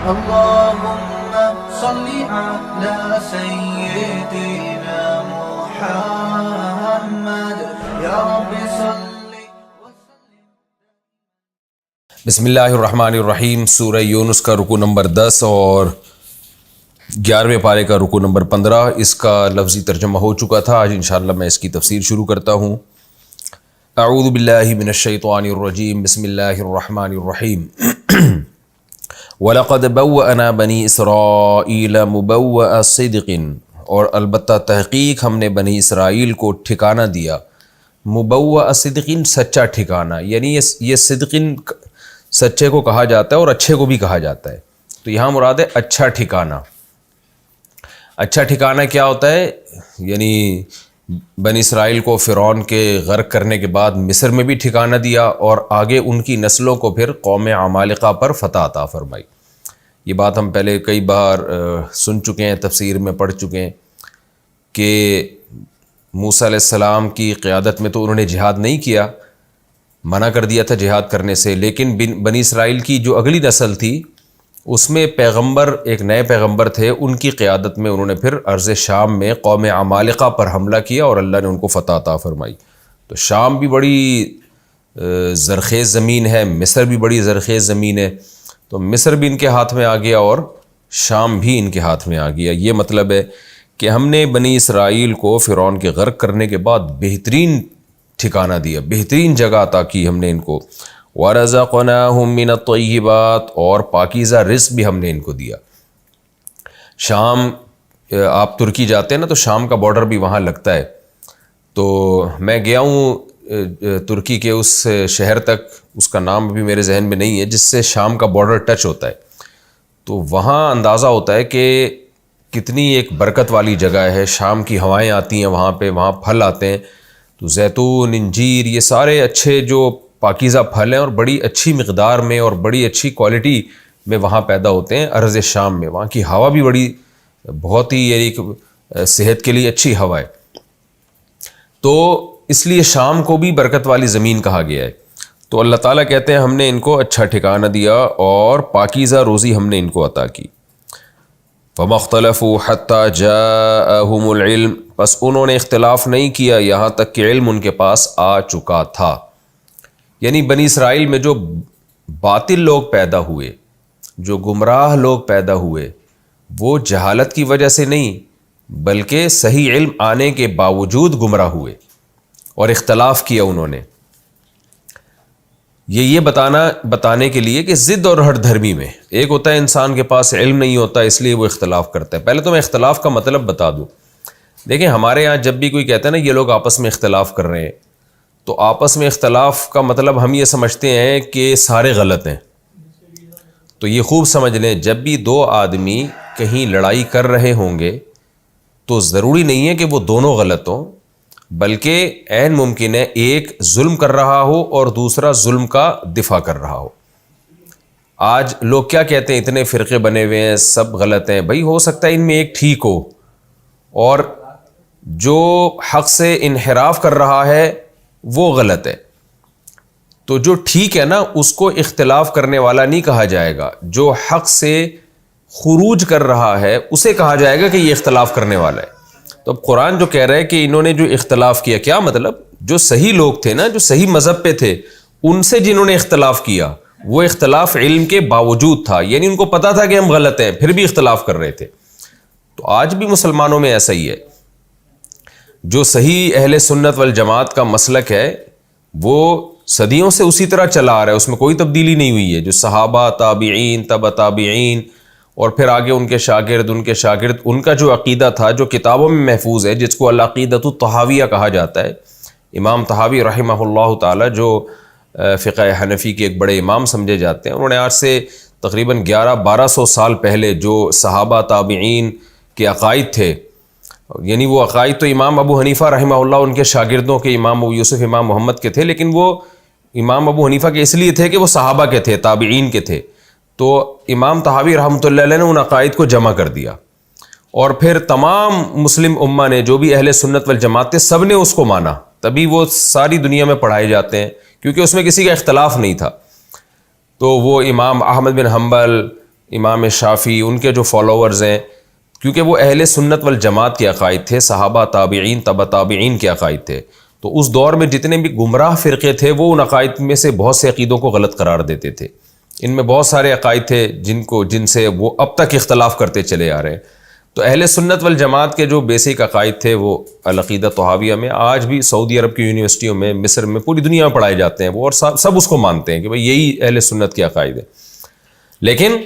اللهم صل على سيدنا محمد یا رب صل وسلم. بسم اللہ الرحمن الرحیم. سورہ یونس کا رکوع نمبر 10 اور 11ویں پارے کا رکوع نمبر 15. اس کا لفظی ترجمہ ہو چکا تھا. آج انشاءاللہ میں اس کی تفسیر شروع کرتا ہوں. اعوذ باللہ من الشیطان الرجیم. بسم اللہ الرحمن الرحیم. وَلَقَدْ بَوَّأْنَا بَنِي إِسْرَائِيلَ مُبَوَّأَ صِدْقٍ، اور البتہ تحقیق ہم نے بنی اسرائیل کو ٹھکانہ دیا. مبوّأ صدق، سچا ٹھکانہ، یعنی یہ صدق سچے کو کہا جاتا ہے اور اچھے کو بھی کہا جاتا ہے. تو یہاں مراد ہے اچھا ٹھکانہ. اچھا ٹھکانہ کیا ہوتا ہے؟ یعنی بنی اسرائیل کو فرعون کے غرق کرنے کے بعد مصر میں بھی ٹھکانہ دیا اور آگے ان کی نسلوں کو پھر قوم عمالقہ پر فتح عطا فرمائی. یہ بات ہم پہلے کئی بار سن چکے ہیں، تفسیر میں پڑھ چکے ہیں کہ موسیٰ علیہ السلام کی قیادت میں تو انہوں نے جہاد نہیں کیا، منع کر دیا تھا جہاد کرنے سے، لیکن بنی اسرائیل کی جو اگلی نسل تھی اس میں پیغمبر، ایک نئے پیغمبر تھے، ان کی قیادت میں انہوں نے پھر ارض شام میں قوم عمالقہ پر حملہ کیا اور اللہ نے ان کو فتح عطا فرمائی. تو شام بھی بڑی زرخیز زمین ہے، مصر بھی بڑی زرخیز زمین ہے. تو مصر بھی ان کے ہاتھ میں آ گیا اور شام بھی ان کے ہاتھ میں آ گیا. یہ مطلب ہے کہ ہم نے بنی اسرائیل کو فرعون کے غرق کرنے کے بعد بہترین ٹھکانہ دیا، بہترین جگہ عطا کی ہم نے ان کو. وَرَزَقْنَاهُم مِّنَ الطَّيِّبَاتِ، اور پاکیزہ رزق بھی ہم نے ان کو دیا. شام، آپ ترکی جاتے ہیں نا تو شام کا بارڈر بھی وہاں لگتا ہے. تو میں گیا ہوں ترکی کے اس شہر تک، اس کا نام بھی میرے ذہن میں نہیں ہے، جس سے شام کا بارڈر ٹچ ہوتا ہے. تو وہاں اندازہ ہوتا ہے کہ کتنی ایک برکت والی جگہ ہے. شام کی ہوائیں آتی ہیں وہاں پہ، وہاں پھل آتے ہیں. تو زیتون، انجیر، یہ سارے اچھے جو پاکیزہ پھل ہیں اور بڑی اچھی مقدار میں اور بڑی اچھی کوالٹی میں وہاں پیدا ہوتے ہیں ارض شام میں. وہاں کی ہوا بھی بہت ہی یعنی صحت کے لیے اچھی ہوا ہے. تو اس لیے شام کو بھی برکت والی زمین کہا گیا ہے. تو اللہ تعالیٰ کہتے ہیں ہم نے ان کو اچھا ٹھکانہ دیا اور پاکیزہ روزی ہم نے ان کو عطا کی. فَمَا اخْتَلَفُوا حَتَّى جَاءَهُمُ الْعِلْمُ، بس انہوں نے اختلاف نہیں کیا یہاں تک کہ علم ان کے پاس آ چکا تھا. یعنی بنی اسرائیل میں جو باطل لوگ پیدا ہوئے، جو گمراہ لوگ پیدا ہوئے، وہ جہالت کی وجہ سے نہیں بلکہ صحیح علم آنے کے باوجود گمراہ ہوئے اور اختلاف کیا انہوں نے. یہ بتانے کے لیے کہ ضد اور ہٹ دھرمی میں ایک ہوتا ہے انسان کے پاس علم نہیں ہوتا اس لیے وہ اختلاف کرتا ہے. پہلے تو میں اختلاف کا مطلب بتا دوں. دیکھیں ہمارے یہاں جب بھی کوئی کہتا ہے نا یہ لوگ آپس میں اختلاف کر رہے ہیں، تو آپس میں اختلاف کا مطلب ہم یہ سمجھتے ہیں کہ سارے غلط ہیں. تو یہ خوب سمجھ لیں، جب بھی دو آدمی کہیں لڑائی کر رہے ہوں گے تو ضروری نہیں ہے کہ وہ دونوں غلط ہوں، بلکہ عین ممکن ہے ایک ظلم کر رہا ہو اور دوسرا ظلم کا دفاع کر رہا ہو. آج لوگ کیا کہتے ہیں، اتنے فرقے بنے ہوئے ہیں، سب غلط ہیں. بھائی ہو سکتا ہے ان میں ایک ٹھیک ہو اور جو حق سے انحراف کر رہا ہے وہ غلط ہے. تو جو ٹھیک ہے نا اس کو اختلاف کرنے والا نہیں کہا جائے گا، جو حق سے خروج کر رہا ہے اسے کہا جائے گا کہ یہ اختلاف کرنے والا ہے. تو اب قرآن جو کہہ رہا ہے کہ انہوں نے جو اختلاف کیا، کیا مطلب؟ جو صحیح لوگ تھے نا، جو صحیح مذہب پہ تھے، ان سے جنہوں نے اختلاف کیا وہ اختلاف علم کے باوجود تھا. یعنی ان کو پتا تھا کہ ہم غلط ہیں پھر بھی اختلاف کر رہے تھے. تو آج بھی مسلمانوں میں ایسا ہی ہے. جو صحیح اہل سنت والجماعت کا مسلک ہے وہ صدیوں سے اسی طرح چلا آ رہا ہے، اس میں کوئی تبدیلی نہیں ہوئی ہے. جو صحابہ، تابعین، تبع تابعین اور پھر آگے ان کے شاگرد، ان کا جو عقیدہ تھا جو کتابوں میں محفوظ ہے، جس کو العقیدۃ الطحاویہ کہا جاتا ہے. امام طحاوی رحمہ اللہ تعالی جو فقہ حنفی کے ایک بڑے امام سمجھے جاتے ہیں، انہوں نے آج سے تقریباً 1100-1200 سال پہلے جو صحابہ تابعین کے عقائد تھے، یعنی وہ عقائد تو امام ابو حنیفہ رحمہ اللہ ان کے شاگردوں کے، امام ابو یوسف، امام محمد کے تھے، لیکن وہ امام ابو حنیفہ کے اس لیے تھے کہ وہ صحابہ کے تھے، تابعین کے تھے. تو امام طحاوی رحمۃ اللہ علیہ نے ان عقائد کو جمع کر دیا اور پھر تمام مسلم امہ نے، جو بھی اہل سنت والجماعت تھے، سب نے اس کو مانا. تبھی وہ ساری دنیا میں پڑھائے جاتے ہیں کیونکہ اس میں کسی کا اختلاف نہیں تھا. تو وہ امام احمد بن حنبل، امام شافعی ان کے جو فالوورز ہیں، کیونکہ وہ اہل سنت والجماعت کے عقائد تھے، صحابہ تابعین تبع تابعین کے عقائد تھے، تو اس دور میں جتنے بھی گمراہ فرقے تھے وہ ان عقائد میں سے بہت سے عقیدوں کو غلط قرار دیتے تھے۔ ان میں بہت سارے عقائد تھے جن سے وہ اب تک اختلاف کرتے چلے آ رہے ہیں۔ تو اہل سنت والجماعت کے جو بیسک عقائد تھے وہ العقیدہ طحاویہ میں آج بھی سعودی عرب کی یونیورسٹیوں میں، مصر میں، پوری دنیا میں پڑھائے جاتے ہیں وہ، اور سب اس کو مانتے ہیں کہ بھئی یہی اہل سنت کے عقائد ہیں۔ لیکن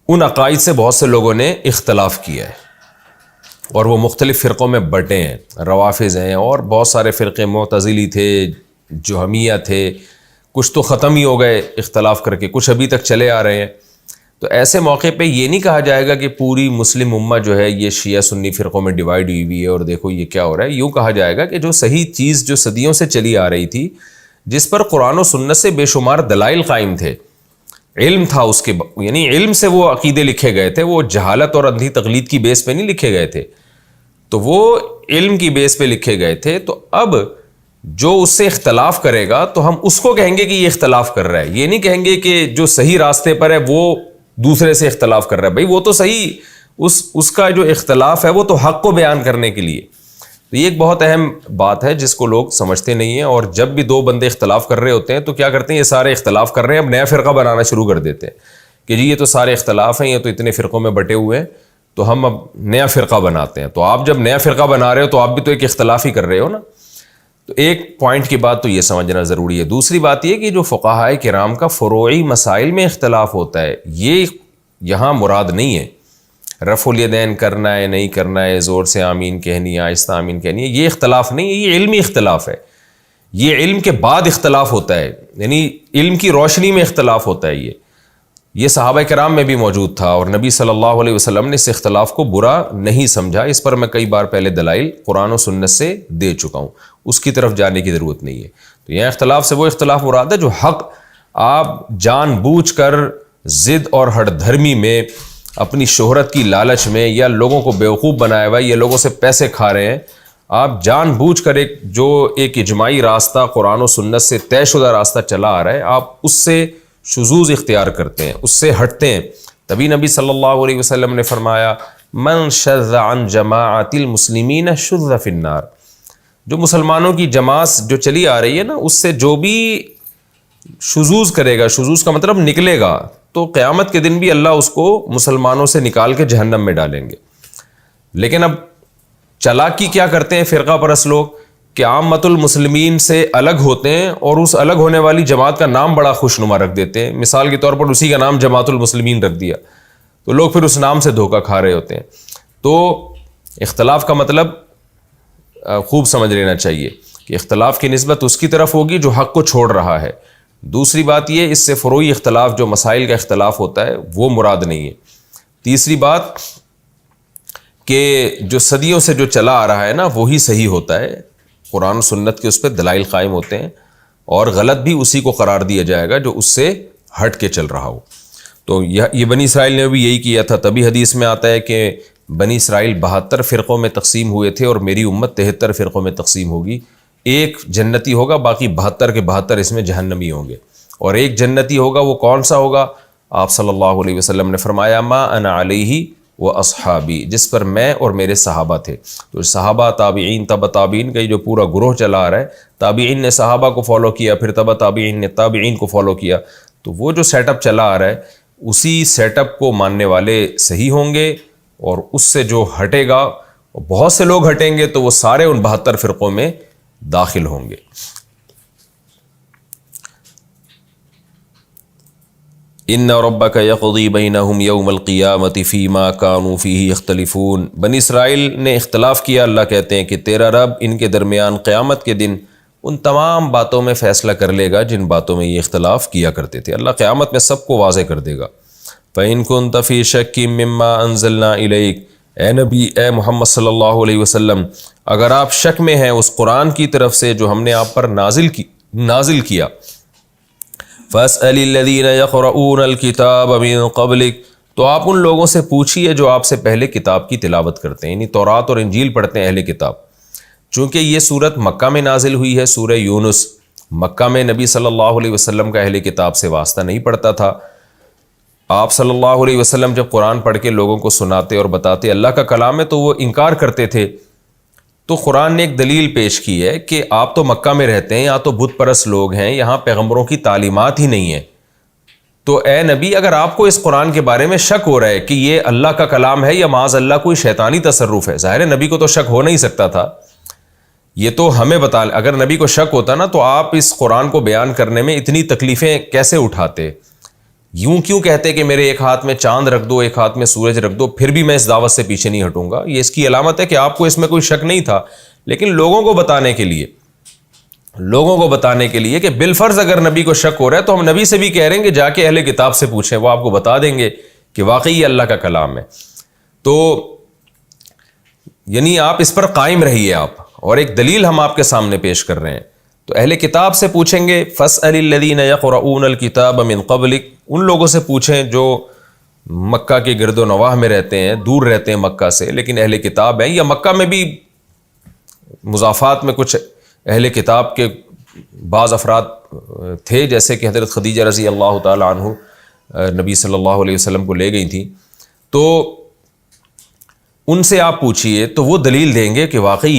ان عقائد سے بہت سے لوگوں نے اختلاف کیا ہے اور وہ مختلف فرقوں میں بٹے ہیں، روافض ہیں اور بہت سارے فرقے، معتزلی تھے، جہمیہ تھے، کچھ تو ختم ہی ہو گئے اختلاف کر کے، کچھ ابھی تک چلے آ رہے ہیں۔ تو ایسے موقع پہ یہ نہیں کہا جائے گا کہ پوری مسلم امہ جو ہے یہ شیعہ سنی فرقوں میں ڈیوائیڈ ہوئی ہے اور دیکھو یہ کیا ہو رہا ہے۔ یوں کہا جائے گا کہ جو صحیح چیز جو صدیوں سے چلی آ رہی تھی، جس پر قرآن و سنت سے بے شمار دلائل قائم تھے، علم تھا اس کے، یعنی علم سے وہ عقیدے لکھے گئے تھے، وہ جہالت اور اندھی تقلید کی بیس پہ نہیں لکھے گئے تھے، تو وہ علم کی بیس پہ لکھے گئے تھے۔ تو اب جو اس سے اختلاف کرے گا تو ہم اس کو کہیں گے کہ یہ اختلاف کر رہا ہے، یہ نہیں کہیں گے کہ جو صحیح راستے پر ہے وہ دوسرے سے اختلاف کر رہا ہے۔ بھائی وہ تو صحیح، اس کا جو اختلاف ہے وہ تو حق کو بیان کرنے کے لیے۔ تو یہ ایک بہت اہم بات ہے جس کو لوگ سمجھتے نہیں ہیں، اور جب بھی دو بندے اختلاف کر رہے ہوتے ہیں تو کیا کرتے ہیں، یہ سارے اختلاف کر رہے ہیں، اب نیا فرقہ بنانا شروع کر دیتے ہیں کہ جی یہ تو سارے اختلاف ہیں، یہ تو اتنے فرقوں میں بٹے ہوئے ہیں، تو ہم اب نیا فرقہ بناتے ہیں۔ تو آپ جب نیا فرقہ بنا رہے ہو تو آپ بھی تو ایک اختلاف ہی کر رہے ہو نا۔ تو ایک پوائنٹ کی بات تو یہ سمجھنا ضروری ہے۔ دوسری بات یہ کہ جو فقہائے کرام کا فروعی مسائل میں اختلاف ہوتا ہے، یہ یہاں مراد نہیں ہے۔ رفع الیدین کرنا ہے نہیں کرنا ہے، زور سے آمین کہنی ہے آہستہ آمین کہنی ہے، یہ اختلاف نہیں ہے، یہ علمی اختلاف ہے۔ یہ علم کے بعد اختلاف ہوتا ہے، یعنی علم کی روشنی میں اختلاف ہوتا ہے۔ یہ صحابہ کرام میں بھی موجود تھا، اور نبی صلی اللہ علیہ وسلم نے اس اختلاف کو برا نہیں سمجھا۔ اس پر میں کئی بار پہلے دلائل قرآن و سنت سے دے چکا ہوں، اس کی طرف جانے کی ضرورت نہیں ہے۔ تو یہ اختلاف سے وہ اختلاف مراد ہے جو حق آپ جان بوجھ کر ضد اور ہٹ دھرمی میں، اپنی شہرت کی لالچ میں، یا لوگوں کو بیوقوف بنایا ہوا ہے، یا لوگوں سے پیسے کھا رہے ہیں، آپ جان بوجھ کر ایک اجماعی راستہ قرآن و سنت سے طے شدہ راستہ چلا آ رہا ہے، آپ اس سے شذوذ اختیار کرتے ہیں، اس سے ہٹتے ہیں۔ تبھی نبی صلی اللہ علیہ وسلم نے فرمایا من شذ عن جماعت المسلمین شذ فی النار، جو مسلمانوں کی جماعت جو چلی آ رہی ہے نا، اس سے جو بھی شذوذ کرے گا، شذوذ کا مطلب نکلے گا، تو قیامت کے دن بھی اللہ اس کو مسلمانوں سے نکال کے جہنم میں ڈالیں گے۔ لیکن اب چالاکی کیا کرتے ہیں فرقہ پرست لوگ کہ عامت المسلمین سے الگ ہوتے ہیں اور اس الگ ہونے والی جماعت کا نام بڑا خوشنما رکھ دیتے ہیں۔ مثال کے طور پر اسی کا نام جماعت المسلمین رکھ دیا، تو لوگ پھر اس نام سے دھوکہ کھا رہے ہوتے ہیں۔ تو اختلاف کا مطلب خوب سمجھ لینا چاہیے کہ اختلاف کی نسبت اس کی طرف ہوگی جو حق کو چھوڑ رہا ہے۔ دوسری بات یہ، اس سے فروعی اختلاف جو مسائل کا اختلاف ہوتا ہے وہ مراد نہیں ہے۔ تیسری بات کہ جو صدیوں سے جو چلا آ رہا ہے نا وہی صحیح ہوتا ہے، قرآن و سنت کے اس پہ دلائل قائم ہوتے ہیں، اور غلط بھی اسی کو قرار دیا جائے گا جو اس سے ہٹ کے چل رہا ہو۔ تو یہ بنی اسرائیل نے بھی یہی کیا تھا، تبھی حدیث میں آتا ہے کہ بنی اسرائیل 72 فرقوں میں تقسیم ہوئے تھے، اور میری امت 73 فرقوں میں تقسیم ہوگی۔ ایک جنتی ہوگا، باقی 72 کے 72 اس میں جہنمی ہوں گے۔ اور ایک جنتی ہوگا، وہ کون سا ہوگا؟ آپ صلی اللہ علیہ وسلم نے فرمایا ما انا علیہ و اصحابی، جس پر میں اور میرے صحابہ تھے۔ تو صحابہ، تابعین، تبع تابعین کا جو پورا گروہ چلا آ رہا ہے، تابعین نے صحابہ کو فالو کیا، پھر تبع تابعین نے تابعین کو فالو کیا، تو وہ جو سیٹ اپ چلا آ رہا ہے اسی سیٹ اپ کو ماننے والے صحیح ہوں گے، اور اس سے جو ہٹے گا، بہت سے لوگ ہٹیں گے تو وہ سارے ان 72 فرقوں میں داخل ہوں گے۔ ان ربک یقضی بینہم یوم القیامۃ فیما کانوا فیہ یختلفون، بنی اسرائیل نے اختلاف کیا، اللہ کہتے ہیں کہ تیرا رب ان کے درمیان قیامت کے دن ان تمام باتوں میں فیصلہ کر لے گا جن باتوں میں یہ اختلاف کیا کرتے تھے۔ اللہ قیامت میں سب کو واضح کر دے گا۔ فَإِن كُنتَ فِي شَكٍّ مِّمَّا أَنزَلْنَا إِلَيْكَ، اے نبی، اے محمد صلی اللہ علیہ وسلم، اگر آپ شک میں ہیں اس قرآن کی طرف سے جو ہم نے آپ پر نازل کیا، فَاسْأَلِ الَّذِينَ يَقْرَؤُونَ الْكِتَابَ مِن قَبْلِكَ، تو آپ ان لوگوں سے پوچھیے جو آپ سے پہلے کتاب کی تلاوت کرتے ہیں، یعنی تورات اور انجیل پڑھتے ہیں اہل کتاب۔ چونکہ یہ صورت مکہ میں نازل ہوئی ہے، سورہ یونس، مکہ میں نبی صلی اللہ علیہ وسلم کا اہل کتاب سے واسطہ نہیں پڑتا تھا، آپ صلی اللہ علیہ وسلم جب قرآن پڑھ کے لوگوں کو سناتے اور بتاتے اللہ کا کلام ہے تو وہ انکار کرتے تھے. تو قرآن نے ایک دلیل پیش کی ہے کہ آپ تو مکہ میں رہتے ہیں, یہاں تو بت پرست لوگ ہیں, یہاں پیغمبروں کی تعلیمات ہی نہیں ہیں. تو اے نبی اگر آپ کو اس قرآن کے بارے میں شک ہو رہا ہے کہ یہ اللہ کا کلام ہے یا معاذ اللہ کوئی شیطانی تصرف ہے, ظاہر ہے نبی کو تو شک ہو نہیں سکتا تھا, یہ تو ہمیں بتا, اگر نبی کو شک ہوتا نا تو آپ اس قرآن کو بیان کرنے میں اتنی تکلیفیں کیسے اٹھاتے؟ یوں کیوں کہتے کہ میرے ایک ہاتھ میں چاند رکھ دو, ایک ہاتھ میں سورج رکھ دو, پھر بھی میں اس دعوت سے پیچھے نہیں ہٹوں گا. یہ اس کی علامت ہے کہ آپ کو اس میں کوئی شک نہیں تھا, لیکن لوگوں کو بتانے کے لیے کہ بالفرض اگر نبی کو شک ہو رہا ہے تو ہم نبی سے بھی کہہ رہے ہیں کہ جا کے اہل کتاب سے پوچھیں, وہ آپ کو بتا دیں گے کہ واقعی یہ اللہ کا کلام ہے. تو یعنی آپ اس پر قائم رہیے آپ, اور ایک دلیل ہم آپ کے سامنے پیش کر رہے ہیں. تو اہل کتاب سے پوچھیں گے فَاسْأَلِ الَّذِينَ يَقْرَؤُونَ الْكِتَابَ مِن قَبْلِكَ, ان لوگوں سے پوچھیں جو مکہ کے گرد و نواح میں رہتے ہیں, دور رہتے ہیں مکہ سے لیکن اہل کتاب ہیں, یا مکہ میں بھی مضافات میں کچھ اہل کتاب کے بعض افراد تھے, جیسے کہ حضرت خدیجہ رضی اللہ تعالی عنہ نبی صلی اللہ علیہ وسلم کو لے گئی تھیں. تو ان سے آپ پوچھئے تو وہ دلیل دیں گے کہ واقعی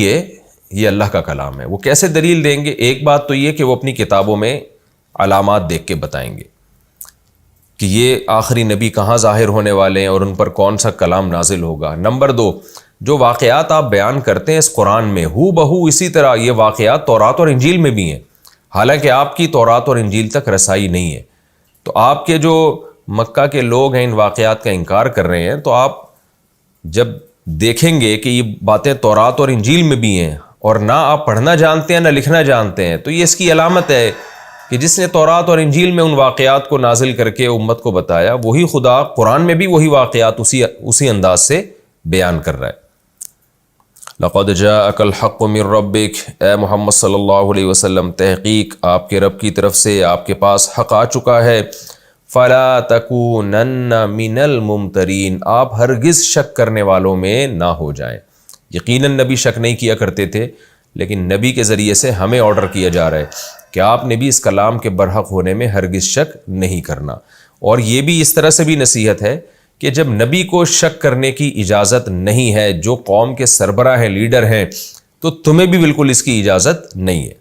یہ اللہ کا کلام ہے. وہ کیسے دلیل دیں گے؟ ایک بات تو یہ کہ وہ اپنی کتابوں میں علامات دیکھ کے بتائیں گے کہ یہ آخری نبی کہاں ظاہر ہونے والے ہیں اور ان پر کون سا کلام نازل ہوگا. نمبر 2, جو واقعات آپ بیان کرتے ہیں اس قرآن میں ہو بہو اسی طرح یہ واقعات تورات اور انجیل میں بھی ہیں, حالانکہ آپ کی تورات اور انجیل تک رسائی نہیں ہے. تو آپ کے جو مکہ کے لوگ ہیں ان واقعات کا انکار کر رہے ہیں, تو آپ جب دیکھیں گے کہ یہ باتیں تورات اور انجیل میں بھی ہیں اور نہ آپ پڑھنا جانتے ہیں نہ لکھنا جانتے ہیں, تو یہ اس کی علامت ہے کہ جس نے تورات اور انجیل میں ان واقعات کو نازل کر کے امت کو بتایا, وہی خدا قرآن میں بھی وہی واقعات اسی انداز سے بیان کر رہا ہے. لقد جاءک الحق من ربک, اے محمد صلی اللہ علیہ وسلم تحقیق آپ کے رب کی طرف سے آپ کے پاس حق آ چکا ہے. فلا تکونن من الممترین, آپ ہرگز شک کرنے والوں میں نہ ہو جائیں. یقیناً نبی شک نہیں کیا کرتے تھے, لیکن نبی کے ذریعے سے ہمیں آرڈر کیا جا رہا ہے کہ آپ نے بھی اس کلام کے برحق ہونے میں ہرگز شک نہیں کرنا. اور یہ بھی اس طرح سے بھی نصیحت ہے کہ جب نبی کو شک کرنے کی اجازت نہیں ہے, جو قوم کے سربراہ ہیں, لیڈر ہیں, تو تمہیں بھی بالکل اس کی اجازت نہیں ہے.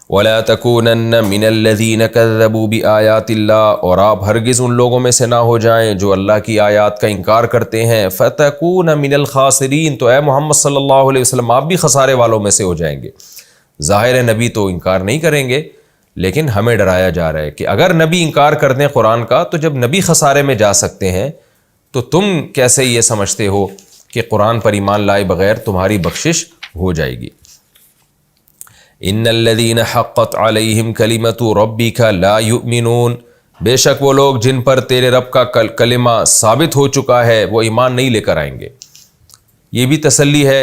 وَلَا تَكُونَنَّ مِنَ الَّذِينَ كَذَّبُوا بِآيَاتِ اللَّهِ, اور آپ ہرگز ان لوگوں میں سے نہ ہو جائیں جو اللہ کی آیات کا انکار کرتے ہیں. فَتَكُونَ مِنَ الْخَاسِرِينَ, تو اے محمد صلی اللہ علیہ وسلم آپ بھی خسارے والوں میں سے ہو جائیں گے. ظاہر ہے نبی تو انکار نہیں کریں گے, لیکن ہمیں ڈرایا جا رہا ہے کہ اگر نبی انکار کر دیں قرآن کا, تو جب نبی خسارے میں جا سکتے ہیں تو تم کیسے یہ سمجھتے ہو کہ قرآن پر ایمان لائے بغیر تمہاری بخشش ہو جائے گی. ان الذین حقت علیہم کلمۃ ربک لا یؤمنون, بے شک وہ لوگ جن پر تیرے رب کا کلمہ ثابت ہو چکا ہے وہ ایمان نہیں لے کر آئیں گے. یہ بھی تسلی ہے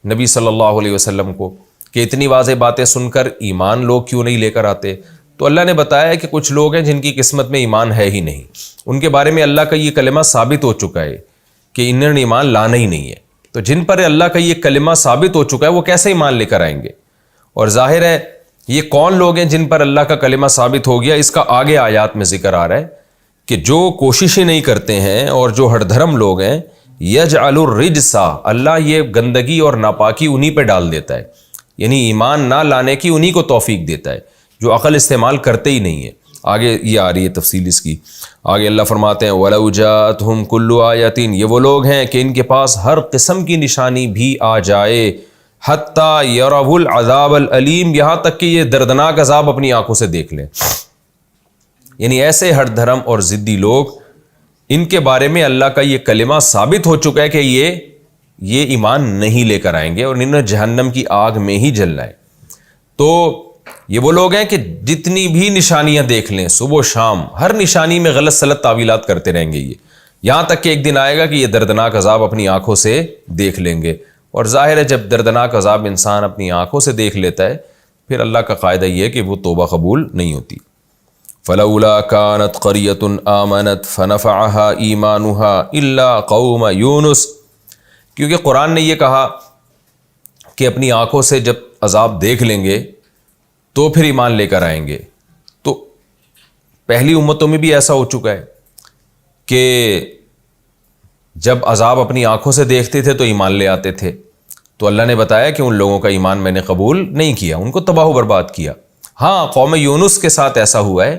نبی صلی اللہ علیہ وسلم کو کہ اتنی واضح باتیں سن کر ایمان لوگ کیوں نہیں لے کر آتے. تو اللہ نے بتایا ہے کہ کچھ لوگ ہیں جن کی قسمت میں ایمان ہے ہی نہیں, ان کے بارے میں اللہ کا یہ کلمہ ثابت ہو چکا ہے کہ انہوں نے ایمان لانا ہی نہیں ہے. تو جن پر اللہ کا یہ کلمہ ثابت ہو چکا ہے وہ کیسے ایمان لے کر آئیں گے؟ اور ظاہر ہے یہ کون لوگ ہیں جن پر اللہ کا کلمہ ثابت ہو گیا, اس کا آگے آیات میں ذکر آ رہا ہے کہ جو کوششیں نہیں کرتے ہیں اور جو ہٹ دھرم لوگ ہیں, یجعل الرجس, اللہ یہ گندگی اور ناپاکی انہی پہ ڈال دیتا ہے, یعنی ایمان نہ لانے کی انہی کو توفیق دیتا ہے جو عقل استعمال کرتے ہی نہیں ہے. آگے یہ آ رہی ہے تفصیل اس کی. آگے اللہ فرماتے ہیں وَلَوْ جَاءَتْهُمْ كُلُّ آیَةٍ, یہ وہ لوگ ہیں کہ ان کے پاس ہر قسم کی نشانی بھی آ جائے, حتیٰ یروا العذاب العلیم, یہاں تک کہ یہ دردناک عذاب اپنی آنکھوں سے دیکھ لیں. یعنی ایسے ہٹ دھرم اور ضدی لوگ, ان کے بارے میں اللہ کا یہ کلمہ ثابت ہو چکا ہے کہ یہ ایمان نہیں لے کر آئیں گے اور انہیں جہنم کی آگ میں ہی جلنا ہے. تو یہ وہ لوگ ہیں کہ جتنی بھی نشانیاں دیکھ لیں صبح و شام, ہر نشانی میں غلط سلط تعویلات کرتے رہیں گے, یہ یہاں تک کہ ایک دن آئے گا کہ یہ دردناک عذاب اپنی آنکھوں سے دیکھ لیں گے. اور ظاہر ہے جب دردناک عذاب انسان اپنی آنکھوں سے دیکھ لیتا ہے پھر اللہ کا قاعدہ یہ ہے کہ وہ توبہ قبول نہیں ہوتی. فلولا كانت قرية آمنت فنفعها ایمانها الا قوم یونس, کیونکہ قرآن نے یہ کہا کہ اپنی آنکھوں سے جب عذاب دیکھ لیں گے تو پھر ایمان لے کر آئیں گے. تو پہلی امتوں میں بھی ایسا ہو چکا ہے کہ جب عذاب اپنی آنکھوں سے دیکھتے تھے تو ایمان لے آتے تھے، تو اللہ نے بتایا کہ ان لوگوں کا ایمان میں نے قبول نہیں کیا، ان کو تباہ و برباد کیا۔ ہاں، قوم یونس کے ساتھ ایسا ہوا ہے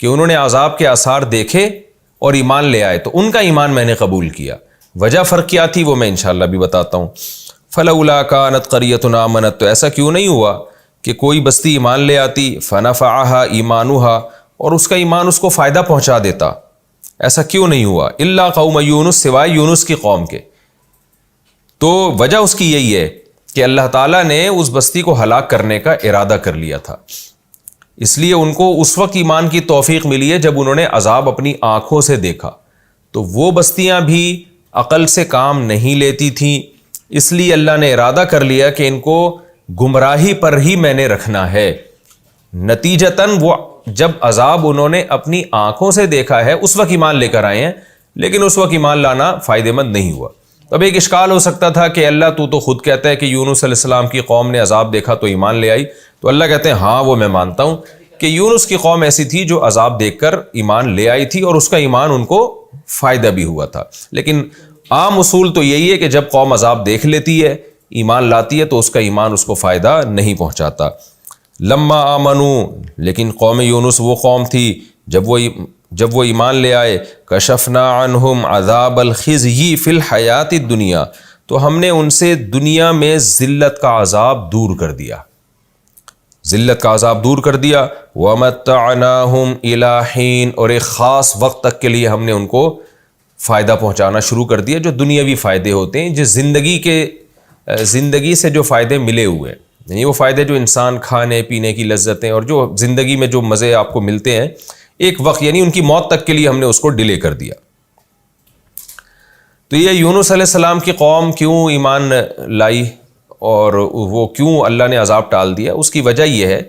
کہ انہوں نے عذاب کے آثار دیکھے اور ایمان لے آئے، تو ان کا ایمان میں نے قبول کیا۔ وجہ فرق کیا تھی وہ میں انشاءاللہ بھی بتاتا ہوں۔ فلولا کانت قریۃ آمنت، تو ایسا کیوں نہیں ہوا کہ کوئی بستی ایمان لے آتی، فنفعھا ایمانھا، اور اس کا ایمان اس کو فائدہ پہنچا دیتا، ایسا کیوں نہیں ہوا؟ الا قوم یونس، سوائے یونس کی قوم کے۔ تو وجہ اس کی یہی ہے کہ اللہ تعالیٰ نے اس بستی کو ہلاک کرنے کا ارادہ کر لیا تھا، اس لیے ان کو اس وقت ایمان کی توفیق ملی ہے جب انہوں نے عذاب اپنی آنکھوں سے دیکھا۔ تو وہ بستیاں بھی عقل سے کام نہیں لیتی تھیں، اس لیے اللہ نے ارادہ کر لیا کہ ان کو گمراہی پر ہی میں نے رکھنا ہے۔ نتیجتاً وہ جب عذاب انہوں نے اپنی آنکھوں سے دیکھا ہے اس وقت ایمان لے کر آئے ہیں، لیکن اس وقت ایمان لانا فائدہ مند نہیں ہوا۔ اب ایک اشکال ہو سکتا تھا کہ اللہ تو خود کہتا ہے کہ یونس علیہ السلام کی قوم نے عذاب دیکھا تو ایمان لے آئی، تو اللہ کہتے ہیں ہاں وہ میں مانتا ہوں کہ یونس کی قوم ایسی تھی جو عذاب دیکھ کر ایمان لے آئی تھی اور اس کا ایمان ان کو فائدہ بھی ہوا تھا۔ لیکن عام اصول تو یہی ہے کہ جب قوم عذاب دیکھ لیتی ہے، ایمان لاتی ہے، تو اس کا ایمان اس کو فائدہ نہیں پہنچاتا۔ لما آمنو، لیکن قوم یونس وہ قوم تھی جب وہ ایمان لے آئے، کشفنا عنہم عذاب الخزی فی الحیات الدنیا، تو ہم نے ان سے دنیا میں ذلت کا عذاب دور کر دیا، ذلت کا عذاب دور کر دیا۔ ومتعناہم الی حین، اور ایک خاص وقت تک کے لیے ہم نے ان کو فائدہ پہنچانا شروع کر دیا، جو دنیاوی فائدے ہوتے ہیں، جس زندگی سے جو فائدے ملے ہوئے ہیں، یعنی وہ فائدے جو انسان کھانے پینے کی لذتیں اور جو زندگی میں جو مزے آپ کو ملتے ہیں، ایک وقت یعنی ان کی موت تک کے لیے ہم نے اس کو ڈیلے کر دیا۔ تو یہ یونس علیہ السلام کی قوم کیوں ایمان لائی اور وہ کیوں اللہ نے عذاب ٹال دیا؟ اس کی وجہ یہ ہے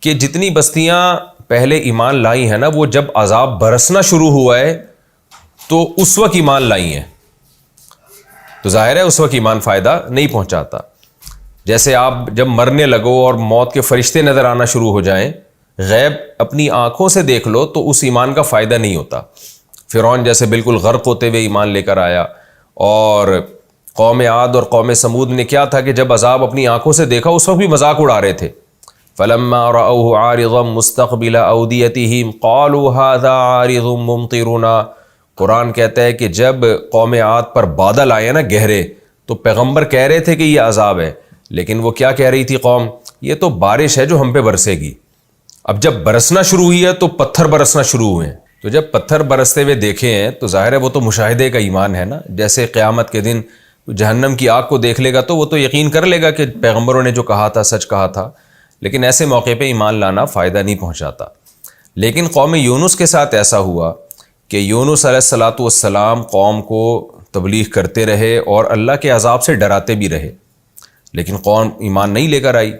کہ جتنی بستیاں پہلے ایمان لائی ہیں نا، وہ جب عذاب برسنا شروع ہوا ہے تو اس وقت ایمان لائی ہیں، تو ظاہر ہے اس وقت ایمان فائدہ نہیں پہنچاتا۔ جیسے آپ جب مرنے لگو اور موت کے فرشتے نظر آنا شروع ہو جائیں، غیب اپنی آنکھوں سے دیکھ لو تو اس ایمان کا فائدہ نہیں ہوتا۔ فرعون جیسے بالکل غرق ہوتے ہوئے ایمان لے کر آیا، اور قوم عاد اور قوم سمود نے کیا تھا کہ جب عذاب اپنی آنکھوں سے دیکھا اس وقت بھی مذاق اڑا رہے تھے۔ فلما رأوه عارضا مستقبل اودیتهم قالوا هذا عارض ممطرنا، قرآن کہتا ہے کہ جب قوم عاد پر بادل آئے نا گہرے، تو پیغمبر کہہ رہے تھے کہ یہ عذاب ہے، لیکن وہ کیا کہہ رہی تھی قوم؟ یہ تو بارش ہے جو ہم پہ برسے گی۔ اب جب برسنا شروع ہوئی ہے تو پتھر برسنا شروع ہوئے ہیں، تو جب پتھر برستے ہوئے دیکھے ہیں تو ظاہر ہے وہ تو مشاہدے کا ایمان ہے نا۔ جیسے قیامت کے دن جہنم کی آگ کو دیکھ لے گا تو وہ تو یقین کر لے گا کہ پیغمبروں نے جو کہا تھا سچ کہا تھا، لیکن ایسے موقع پہ ایمان لانا فائدہ نہیں پہنچاتا۔ لیکن قوم یونس کے ساتھ ایسا ہوا کہ یونس علیہ السلام قوم کو تبلیغ کرتے رہے اور اللہ کے عذاب سے ڈراتے بھی رہے، لیکن قوم ایمان نہیں لے کر آئی۔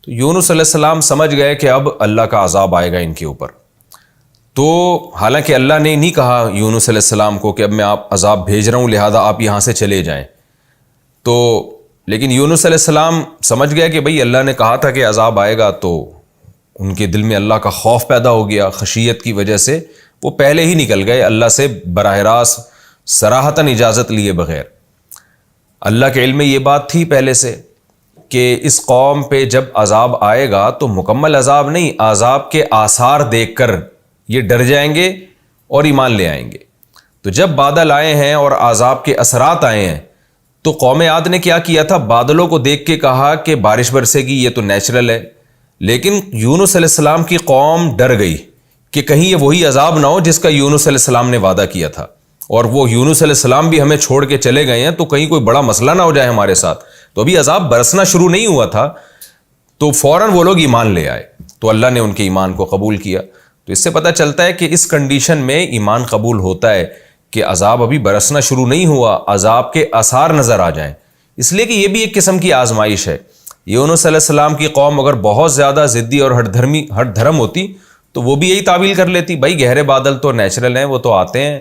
تو یونس علیہ السلام سمجھ گئے کہ اب اللہ کا عذاب آئے گا ان کے اوپر۔ تو حالانکہ اللہ نے نہیں کہا یونس علیہ السلام کو کہ اب میں آپ عذاب بھیج رہا ہوں لہذا آپ یہاں سے چلے جائیں، تو لیکن یونس علیہ السلام سمجھ گئے کہ بھئی اللہ نے کہا تھا کہ عذاب آئے گا، تو ان کے دل میں اللہ کا خوف پیدا ہو گیا۔ خشیت کی وجہ سے وہ پہلے ہی نکل گئے اللہ سے براہ راست صراحتاً اجازت لیے بغیر۔ اللہ کے علم میں یہ بات تھی پہلے سے کہ اس قوم پہ جب عذاب آئے گا تو مکمل عذاب نہیں، عذاب کے آثار دیکھ کر یہ ڈر جائیں گے اور ایمان لے آئیں گے۔ تو جب بادل آئے ہیں اور عذاب کے اثرات آئے ہیں تو قوم عاد نے کیا کیا تھا؟ بادلوں کو دیکھ کے کہا کہ بارش برسے گی، یہ تو نیچرل ہے، لیکن یونس علیہ السلام کی قوم ڈر گئی کہ کہیں یہ وہی عذاب نہ ہو جس کا یونس علیہ السلام نے وعدہ کیا تھا، اور وہ یونس علیہ السلام بھی ہمیں چھوڑ کے چلے گئے ہیں تو کہیں کوئی بڑا مسئلہ نہ ہو جائے ہمارے ساتھ۔ تو ابھی عذاب برسنا شروع نہیں ہوا تھا، تو فوراً وہ لوگ ایمان لے آئے، تو اللہ نے ان کے ایمان کو قبول کیا۔ تو اس سے پتہ چلتا ہے کہ اس کنڈیشن میں ایمان قبول ہوتا ہے کہ عذاب ابھی برسنا شروع نہیں ہوا، عذاب کے آثار نظر آ جائیں، اس لیے کہ یہ بھی ایک قسم کی آزمائش ہے۔ یونس علیہ السلام کی قوم اگر بہت زیادہ ضدی اور ہٹ دھرم ہوتی تو وہ بھی یہی تعویل کر لیتی، بھائی گہرے بادل تو نیچرل ہیں، وہ تو آتے ہیں،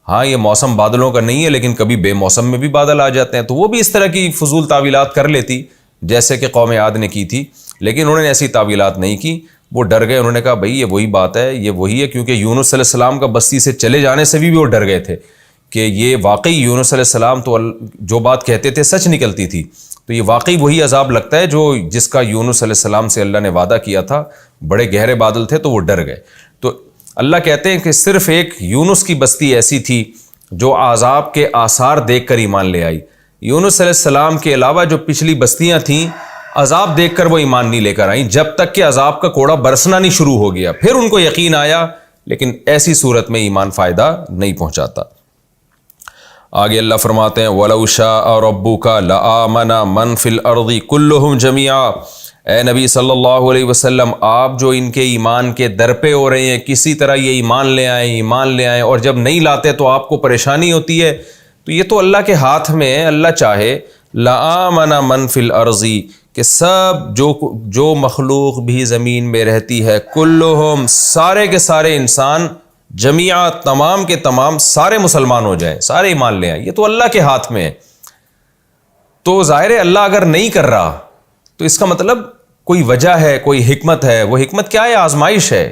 ہاں یہ موسم بادلوں کا نہیں ہے لیکن کبھی بے موسم میں بھی بادل آ جاتے ہیں، تو وہ بھی اس طرح کی فضول تعویلات کر لیتی جیسے کہ قوم عاد نے کی تھی، لیکن انہوں نے ایسی تعویلات نہیں کی۔ وہ ڈر گئے. انہوں نے کہا بھائی یہ وہی بات ہے, یہ وہی ہے, کیونکہ یونس علیہ السلام کا بستی سے چلے جانے سے بھی وہ ڈر گئے تھے کہ یہ واقعی یونس علیہ السلام تو جو بات کہتے تھے سچ نکلتی تھی, تو یہ واقعی وہی عذاب لگتا ہے جو جس کا یونس علیہ السلام سے اللہ نے وعدہ کیا تھا. بڑے گہرے بادل تھے تو وہ ڈر گئے. تو اللہ کہتے ہیں کہ صرف ایک یونس کی بستی ایسی تھی جو عذاب کے آثار دیکھ کر ایمان لے آئی. یونس علیہ السلام کے علاوہ جو پچھلی بستیاں تھیں عذاب دیکھ کر وہ ایمان نہیں لے کر آئیں, جب تک کہ عذاب کا کوڑا برسنا نہیں شروع ہو گیا پھر ان کو یقین آیا. لیکن ایسی صورت میں ایمان فائدہ نہیں پہنچاتا. آگے اللہ فرماتے ہیں وَلَوْ شَاءَ رَبُّكَ لَآمَنَ مَنْ فِي الْأَرْضِ كُلُّهُمْ جَمِيعًا. اے نبی صلی اللہ علیہ وسلم, آپ جو ان کے ایمان کے در پہ ہو رہے ہیں, کسی طرح یہ ایمان لے آئیں, اور جب نہیں لاتے تو آپ کو پریشانی ہوتی ہے, تو یہ تو اللہ کے ہاتھ میں ہے. اللہ چاہے لَآمَنَ مَنْ فِي الْأَرْضِ کہ سب جو مخلوق بھی زمین میں رہتی ہے, کلہم سارے کے سارے انسان, جمیعہ تمام کے تمام سارے مسلمان ہو جائیں, سارے ایمان لے آئیں. یہ تو اللہ کے ہاتھ میں ہے. تو ظاہر ہے اللہ اگر نہیں کر رہا تو اس کا مطلب کوئی وجہ ہے, کوئی حکمت ہے. وہ حکمت کیا ہے؟ آزمائش ہے.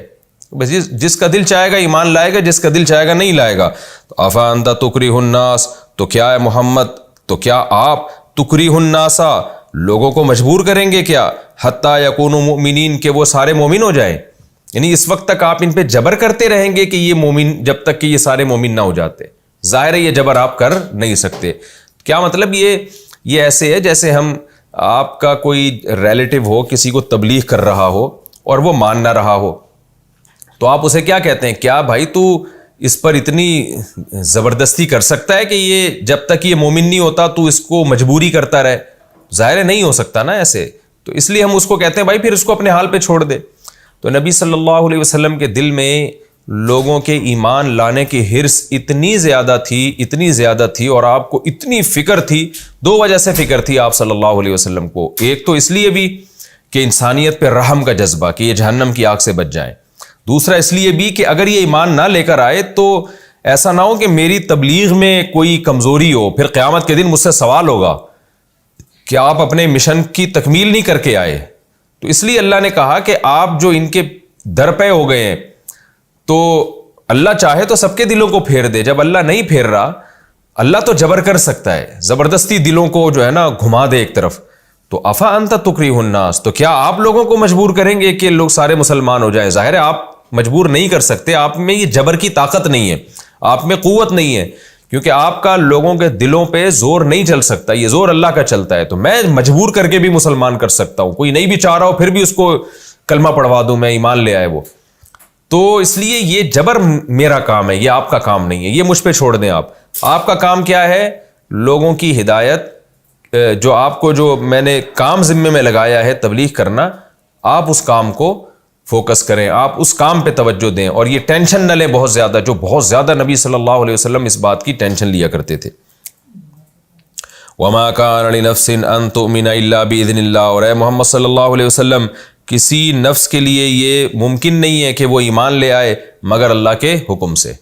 جس کا دل چاہے گا ایمان لائے گا, جس کا دل چاہے گا نہیں لائے گا. تو افانت تکرہ الناس, تو کیا ہے محمد, تو کیا آپ تکرہ الناس لوگوں کو مجبور کریں گے کیا, حتی یکونوا مؤمنین کہ وہ سارے مومن ہو جائیں. یعنی اس وقت تک آپ ان پہ جبر کرتے رہیں گے کہ یہ مومن, جب تک کہ یہ سارے مومن نہ ہو جاتے. ظاہر ہے یہ جبر آپ کر نہیں سکتے. کیا مطلب, یہ ایسے ہے جیسے آپ کا کوئی ریلیٹیو ہو, کسی کو تبلیغ کر رہا ہو اور وہ مان نہ رہا ہو, تو آپ اسے کیا کہتے ہیں, کیا بھائی تو اس پر اتنی زبردستی کر سکتا ہے کہ یہ جب تک یہ مومن نہیں ہوتا تو اس کو مجبوری کرتا رہے. ظاہر نہیں ہو سکتا نا ایسے. تو اس لیے ہم اس کو کہتے ہیں بھائی پھر اس کو اپنے حال پہ چھوڑ دے. تو نبی صلی اللہ علیہ وسلم کے دل میں لوگوں کے ایمان لانے کی حرص اتنی زیادہ تھی اور آپ کو اتنی فکر تھی. دو وجہ سے فکر تھی آپ صلی اللہ علیہ وسلم کو. ایک تو اس لیے بھی کہ انسانیت پہ رحم کا جذبہ کہ یہ جہنم کی آگ سے بچ جائیں. دوسرا اس لیے بھی کہ اگر یہ ایمان نہ لے کر آئے تو ایسا نہ ہو کہ میری تبلیغ میں کوئی کمزوری ہو, پھر قیامت کے دن مجھ سے سوال ہوگا کہ آپ اپنے مشن کی تکمیل نہیں کر کے آئے. تو اس لیے اللہ نے کہا کہ آپ جو ان کے در پہ ہو گئے ہیں تو اللہ چاہے تو سب کے دلوں کو پھیر دے. جب اللہ نہیں پھیر رہا, اللہ تو جبر کر سکتا ہے, زبردستی دلوں کو جو ہے نا گھما دے ایک طرف. تو افا انت تکرہ الناس, تو کیا آپ لوگوں کو مجبور کریں گے کہ لوگ سارے مسلمان ہو جائیں. ظاہر ہے آپ مجبور نہیں کر سکتے, آپ میں یہ جبر کی طاقت نہیں ہے, آپ میں قوت نہیں ہے, کیونکہ آپ کا لوگوں کے دلوں پہ زور نہیں چل سکتا, یہ زور اللہ کا چلتا ہے. تو میں مجبور کر کے بھی مسلمان کر سکتا ہوں, کوئی نہیں بھی چاہ رہا ہو پھر بھی اس کو کلمہ پڑھوا دوں میں, ایمان لے آئے وہ. تو اس لیے یہ جبر میرا کام ہے, یہ آپ کا کام نہیں ہے, یہ مجھ پہ چھوڑ دیں. آپ کا کام کیا ہے؟ لوگوں کی ہدایت, جو آپ کو جو میں نے کام ذمے میں لگایا ہے تبلیغ کرنا, آپ اس کام کو فوکس کریں, آپ اس کام پہ توجہ دیں, اور یہ ٹینشن نہ لیں بہت زیادہ, جو بہت زیادہ نبی صلی اللہ علیہ وسلم اس بات کی ٹینشن لیا کرتے تھے. وَمَا كَانَ لِنَفْسٍ أَن تُؤْمِنَ إِلَّا بِإِذْنِ اللَّهِ, اور اے محمد صلی اللہ علیہ وسلم کسی نفس کے لیے یہ ممکن نہیں ہے کہ وہ ایمان لے آئے مگر اللہ کے حکم سے.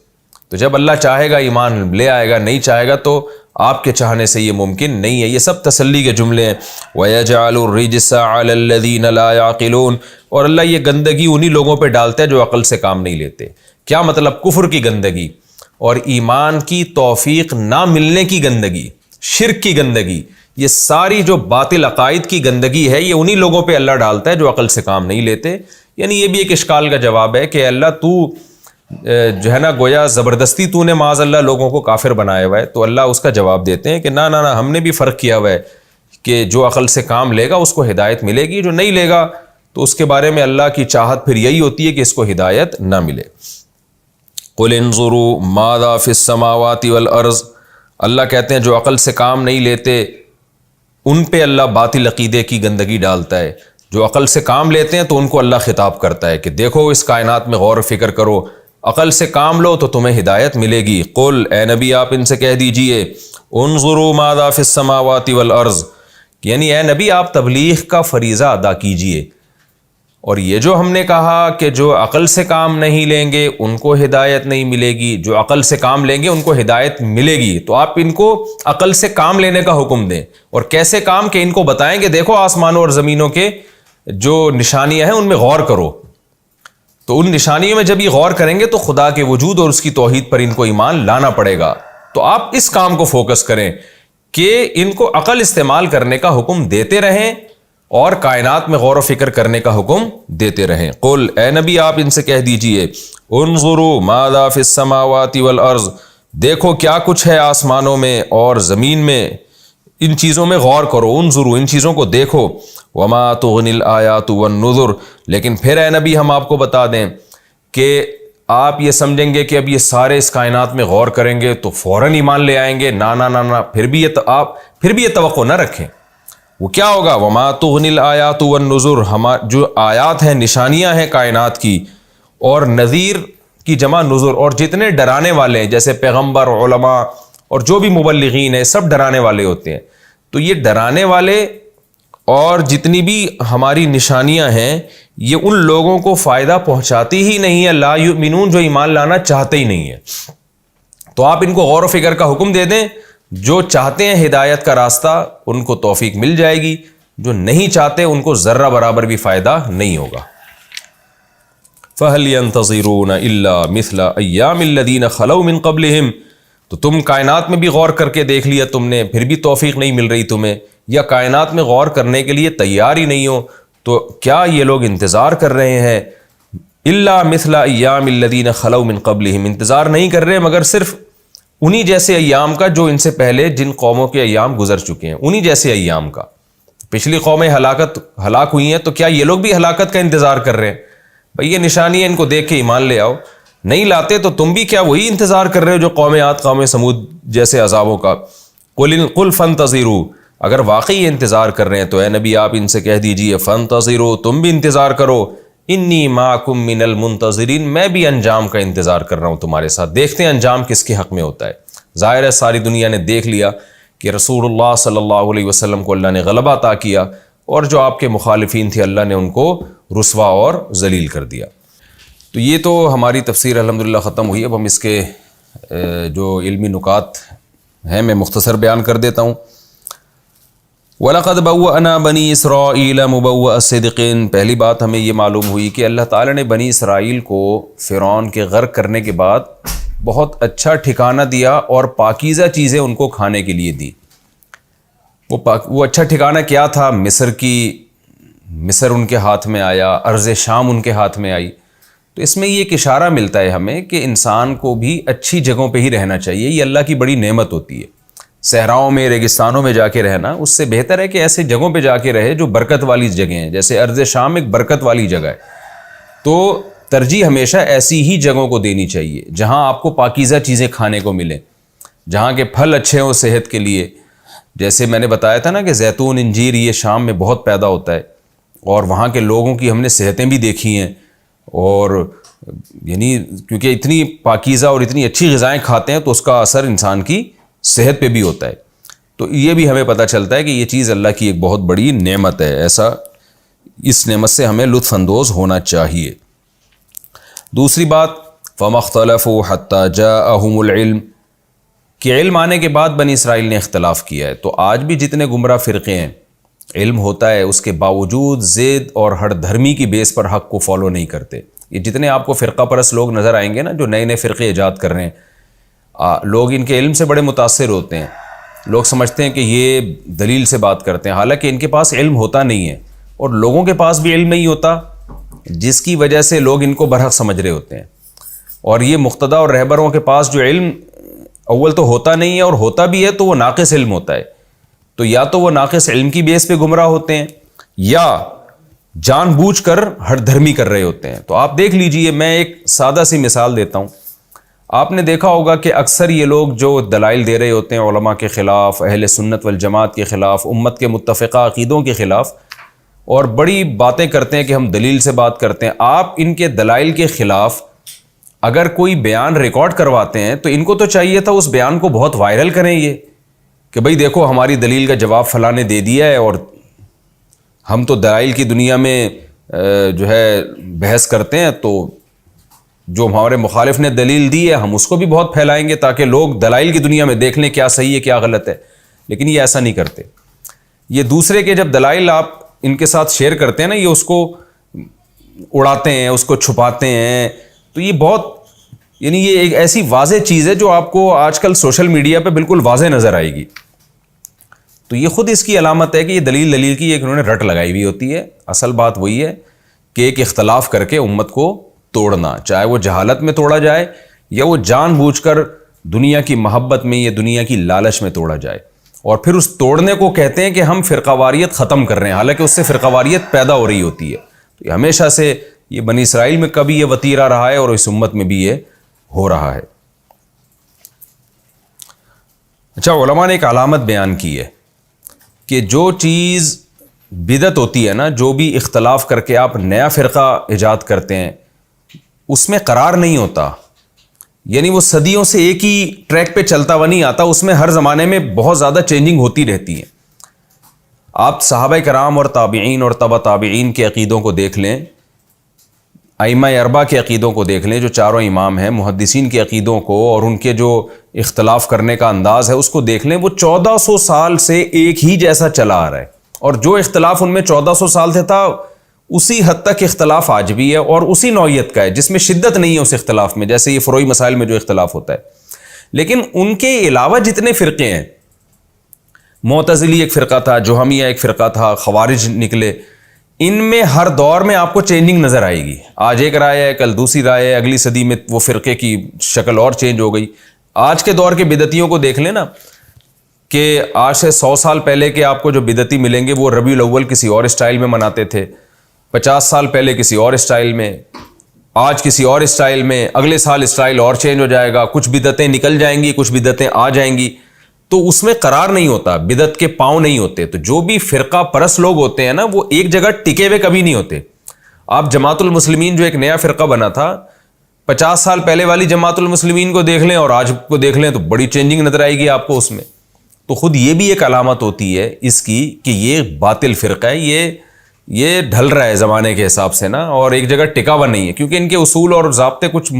تو جب اللہ چاہے گا ایمان لے آئے گا, نہیں چاہے گا تو آپ کے چاہنے سے یہ ممکن نہیں ہے. یہ سب تسلی کے جملے ہیں. وَيَجْعَلُ الرِّجْسَ عَلَى الَّذِينَ لَا يَعْقِلُونَ, اور اللہ یہ گندگی انہی لوگوں پہ ڈالتا ہے جو عقل سے کام نہیں لیتے. کیا مطلب؟ کفر کی گندگی اور ایمان کی توفیق نہ ملنے کی گندگی, شرک کی گندگی, یہ ساری جو باطل عقائد کی گندگی ہے یہ انہی لوگوں پہ اللہ ڈالتا ہے جو عقل سے کام نہیں لیتے. یعنی یہ بھی ایک اشکال کا جواب ہے کہ اللہ تو جو ہے نا گویا زبردستی تو نے معاذ اللہ لوگوں کو کافر بنایا ہوا ہے. تو اللہ اس کا جواب دیتے ہیں کہ نہ, ہم نے بھی فرق کیا ہوا ہے کہ جو عقل سے کام لے گا اس کو ہدایت ملے گی, جو نہیں لے گا تو اس کے بارے میں اللہ کی چاہت پھر یہی ہوتی ہے کہ اس کو ہدایت نہ ملے. قُلْ انظُرُوا مَاذَا فِي السَّمَاوَاتِ وَالْأَرْضِ, اللہ کہتے ہیں جو عقل سے کام نہیں لیتے ان پہ اللہ باطل عقیدے کی گندگی ڈالتا ہے. جو عقل سے کام لیتے ہیں تو ان کو اللہ خطاب کرتا ہے کہ دیکھو اس کائنات میں غور و فکر کرو, عقل سے کام لو تو تمہیں ہدایت ملے گی. قل, اے نبی آپ ان سے کہہ دیجئے, انظروا ماذا فی السماوات والارض, یعنی اے نبی آپ تبلیغ کا فریضہ ادا کیجئے. اور یہ جو ہم نے کہا کہ جو عقل سے کام نہیں لیں گے ان کو ہدایت نہیں ملے گی, جو عقل سے کام لیں گے ان کو ہدایت ملے گی, تو آپ ان کو عقل سے کام لینے کا حکم دیں. اور کیسے کام؟ کہ ان کو بتائیں کہ دیکھو آسمانوں اور زمینوں کے جو نشانیاں ہیں ان میں غور کرو, تو ان نشانیوں میں جب یہ غور کریں گے تو خدا کے وجود اور اس کی توحید پر ان کو ایمان لانا پڑے گا. تو آپ اس کام کو فوکس کریں کہ ان کو عقل استعمال کرنے کا حکم دیتے رہیں اور کائنات میں غور و فکر کرنے کا حکم دیتے رہیں. قل اے نبی آپ ان سے کہہ دیجئے انظروا ماذا فی السماوات والارض، دیکھو کیا کچھ ہے آسمانوں میں اور زمین میں، ان چیزوں میں غور کرو. انظروا، ان چیزوں کو دیکھو. وما تغنی الآیات والنذر، لیکن پھر اے نبی ہم آپ کو بتا دیں کہ آپ یہ سمجھیں گے کہ اب یہ سارے اس کائنات میں غور کریں گے تو فوراً ایمان لے آئیں گے. نا نا نا نا، پھر بھی یہ توقع نہ رکھیں. وہ کیا ہوگا؟ وما تغنی الآیات والنذر، جو آیات ہیں، نشانیاں ہیں کائنات کی، اور نذیر کی جمع نذر، اور جتنے ڈرانے والے ہیں جیسے پیغمبر، علماء اور جو بھی مبلغین ہیں سب ڈرانے والے ہوتے ہیں. تو یہ ڈرانے والے اور جتنی بھی ہماری نشانیاں ہیں یہ ان لوگوں کو فائدہ پہنچاتی ہی نہیں ہے، لا یؤمنون، جو ایمان لانا چاہتے ہی نہیں ہیں. تو آپ ان کو غور و فکر کا حکم دے دیں. جو چاہتے ہیں ہدایت کا راستہ ان کو توفیق مل جائے گی، جو نہیں چاہتے ان کو ذرہ برابر بھی فائدہ نہیں ہوگا. فَهَلْ يَنْتَظِرُونَ إِلَّا مِثْلَ أَيَّامِ الَّذِينَ خَلَوْا مِنْ قَبْلِهِمْ، تو تم کائنات میں بھی غور کر کے دیکھ لیا تم نے، پھر بھی توفیق نہیں مل رہی تمہیں، یا کائنات میں غور کرنے کے لیے تیار ہی نہیں ہو، تو کیا یہ لوگ انتظار کر رہے ہیں؟ الا مثل ایام الذین خلو من قبلہم، انتظار نہیں کر رہے مگر صرف انہی جیسے ایام کا جو ان سے پہلے جن قوموں کے ایام گزر چکے ہیں، انہی جیسے ایام کا. پچھلی قومیں ہلاک ہوئی ہیں تو کیا یہ لوگ بھی ہلاکت کا انتظار کر رہے ہیں؟ بھئی یہ نشانی ہے، ان کو دیکھ کے ایمان لے آؤ. نہیں لاتے تو تم بھی کیا وہی انتظار کر رہے ہو جو قوم عاد، قوم سمود جیسے عذابوں کا. قل فانتظروا، اگر واقعی انتظار کر رہے ہیں تو اے نبی آپ ان سے کہہ دیجئے فانتظروا، تم بھی انتظار کرو. انی معکم من المنتظرین، میں بھی انجام کا انتظار کر رہا ہوں تمہارے ساتھ. دیکھتے ہیں انجام کس کے حق میں ہوتا ہے. ظاہر ہے ساری دنیا نے دیکھ لیا کہ رسول اللہ صلی اللہ علیہ وسلم کو اللہ نے غلبہ عطا کیا، اور جو آپ کے مخالفین تھے اللہ نے ان کو رسوا اور ذلیل کر دیا. تو یہ تو ہماری تفسیر الحمدللہ ختم ہوئی. اب ہم اس کے جو علمی نکات ہیں میں مختصر بیان کر دیتا ہوں. وَلَقَدْ بَوَّأْنَا بَنِي إِسْرَائِيلَ مُبَوَّأَ صِدْقٍ، پہلی بات ہمیں یہ معلوم ہوئی کہ اللہ تعالیٰ نے بنی اسرائیل کو فرعون کے غرق کرنے کے بعد بہت اچھا ٹھکانہ دیا اور پاکیزہ چیزیں ان کو کھانے کے لیے دی. وہ اچھا ٹھکانہ کیا تھا؟ مصر ان کے ہاتھ میں آیا، ارض شام ان کے ہاتھ میں آئی. تو اس میں یہ ایک اشارہ ملتا ہے ہمیں کہ انسان کو بھی اچھی جگہوں پہ ہی رہنا چاہیے. یہ اللہ کی بڑی نعمت ہوتی ہے. صحراؤں میں، ریگستانوں میں جا کے رہنا اس سے بہتر ہے کہ ایسے جگہوں پہ جا کے رہے جو برکت والی جگہیں ہیں. جیسے ارض شام ایک برکت والی جگہ ہے، تو ترجیح ہمیشہ ایسی ہی جگہوں کو دینی چاہیے جہاں آپ کو پاکیزہ چیزیں کھانے کو ملیں، جہاں کے پھل اچھے ہوں صحت کے لیے. جیسے میں نے بتایا تھا نا کہ زیتون، انجیر یہ شام میں بہت پیدا ہوتا ہے، اور وہاں کے لوگوں کی ہم نے صحتیں بھی دیکھی ہیں. اور یعنی کیونکہ اتنی پاکیزہ اور اتنی اچھی غذائیں کھاتے ہیں تو اس کا اثر انسان کی صحت پہ بھی ہوتا ہے. تو یہ بھی ہمیں پتہ چلتا ہے کہ یہ چیز اللہ کی ایک بہت بڑی نعمت ہے. اس نعمت سے ہمیں لطف اندوز ہونا چاہیے. دوسری بات، فَمَا اخْتَلَفُوا حَتَّى جَاءَهُمُ الْعِلْمُ، کہ علم آنے کے بعد بنی اسرائیل نے اختلاف کیا ہے. تو آج بھی جتنے گمراہ فرقے ہیں، علم ہوتا ہے اس کے باوجود ضد اور ہر دھرمی کی بیس پر حق کو فالو نہیں کرتے. یہ جتنے آپ کو فرقہ پرست لوگ نظر آئیں گے نا جو نئے نئے فرقے ایجاد کر رہے ہیں، لوگ ان کے علم سے بڑے متاثر ہوتے ہیں. لوگ سمجھتے ہیں کہ یہ دلیل سے بات کرتے ہیں، حالانکہ ان کے پاس علم ہوتا نہیں ہے، اور لوگوں کے پاس بھی علم نہیں ہوتا، جس کی وجہ سے لوگ ان کو برحق سمجھ رہے ہوتے ہیں. اور یہ مقتدی اور رہبروں کے پاس جو علم اول تو ہوتا نہیں ہے، اور ہوتا بھی ہے تو وہ ناقص علم ہوتا ہے. تو یا تو وہ ناقص علم کی بیس پہ گمراہ ہوتے ہیں، یا جان بوجھ کر ہر دھرمی کر رہے ہوتے ہیں. تو آپ دیکھ لیجئے، میں ایک سادہ سی مثال دیتا ہوں. آپ نے دیکھا ہوگا کہ اکثر یہ لوگ جو دلائل دے رہے ہوتے ہیں علماء کے خلاف، اہل سنت والجماعت کے خلاف، امت کے متفقہ عقیدوں کے خلاف، اور بڑی باتیں کرتے ہیں کہ ہم دلیل سے بات کرتے ہیں. آپ ان کے دلائل کے خلاف اگر کوئی بیان ریکارڈ کرواتے ہیں تو ان کو تو چاہیے تھا اس بیان کو بہت وائرل کریں، یہ کہ بھئی دیکھو ہماری دلیل کا جواب فلاں نے دے دیا ہے، اور ہم تو دلائل کی دنیا میں جو ہے بحث کرتے ہیں، تو جو ہمارے مخالف نے دلیل دی ہے ہم اس کو بھی بہت پھیلائیں گے تاکہ لوگ دلائل کی دنیا میں دیکھ لیں کیا صحیح ہے کیا غلط ہے. لیکن یہ ایسا نہیں کرتے. یہ دوسرے کے جب دلائل آپ ان کے ساتھ شیئر کرتے ہیں نا، یہ اس کو اڑاتے ہیں, اس کو چھپاتے ہیں. تو یہ بہت یعنی یہ ایک ایسی واضح چیز ہے جو آپ کو آج کل سوشل میڈیا پہ بالکل واضح نظر آئے گی. تو یہ خود اس کی علامت ہے کہ یہ دلیل کی ایک انہوں نے رٹ لگائی ہوئی ہوتی ہے. اصل بات وہی ہے کہ ایک اختلاف کر کے امت کو توڑنا, چاہے وہ جہالت میں توڑا جائے یا وہ جان بوجھ کر دنیا کی محبت میں یا دنیا کی لالچ میں توڑا جائے. اور پھر اس توڑنے کو کہتے ہیں کہ ہم فرقہ واریت ختم کر رہے ہیں, حالانکہ اس سے فرقہ واریت پیدا ہو رہی ہوتی ہے. تو یہ ہمیشہ سے یہ بنی اسرائیل میں کبھی یہ وتیرہ رہا ہے اور اس امت میں بھی یہ ہو رہا ہے. اچھا, علماء نے ایک علامت بیان کی ہے کہ جو چیز بدعت ہوتی ہے نا, جو بھی اختلاف کر کے آپ نیا فرقہ ایجاد کرتے ہیں, اس میں قرار نہیں ہوتا. یعنی وہ صدیوں سے ایک ہی ٹریک پہ چلتا ہوا نہیں آتا, اس میں ہر زمانے میں بہت زیادہ چینجنگ ہوتی رہتی ہے. آپ صحابہ کرام اور تابعین اور تبع تابعین کے عقیدوں کو دیکھ لیں, ائمہ اربعہ کے عقیدوں کو دیکھ لیں جو چاروں امام ہیں, محدثین کے عقیدوں کو اور ان کے جو اختلاف کرنے کا انداز ہے اس کو دیکھ لیں. وہ 1400 سال سے ایک ہی جیسا چلا آ رہا ہے, اور جو اختلاف ان میں 1400 سال سے تھا اسی حد تک اختلاف آج بھی ہے, اور اسی نوعیت کا ہے جس میں شدت نہیں ہے اس اختلاف میں, جیسے یہ فروعی مسائل میں جو اختلاف ہوتا ہے. لیکن ان کے علاوہ جتنے فرقے ہیں, معتزلی ایک فرقہ تھا, جہمیہ ایک فرقہ تھا, خوارج نکلے, ان میں ہر دور میں آپ کو چینجنگ نظر آئے گی. آج ایک رائے ہے, کل دوسری رائے ہے, اگلی صدی میں وہ فرقے کی شکل اور چینج ہو گئی. آج کے دور کے بدعتیوں کو دیکھ لیں نا, کہ آج سے 100 سال پہلے کے آپ کو جو بدعتی ملیں گے وہ ربیع الاول کسی اور اسٹائل میں مناتے تھے, 50 سال پہلے کسی اور اسٹائل میں, آج کسی اور اسٹائل میں, اگلے سال اسٹائل اور چینج ہو جائے گا. کچھ بدعتیں نکل جائیں گی, کچھ بدعتیں آ جائیں گی. تو اس میں قرار نہیں ہوتا, بدعت کے پاؤں نہیں ہوتے. تو جو بھی فرقہ پرست لوگ ہوتے ہیں نا, وہ ایک جگہ ٹکے ہوئے کبھی نہیں ہوتے. آپ جماعت المسلمین جو ایک نیا فرقہ بنا تھا, 50 سال پہلے والی جماعت المسلمین کو دیکھ لیں اور آج کو دیکھ لیں تو بڑی چینجنگ نظر آئے گی آپ کو اس میں. تو خود یہ بھی ایک علامت ہوتی ہے اس کی کہ یہ باطل فرقہ ہے, یہ ڈھل رہا ہے زمانے کے حساب سے نا, اور ایک جگہ ٹکا ہوا نہیں ہے, کیونکہ ان کے اصول اور ضابطے کچھ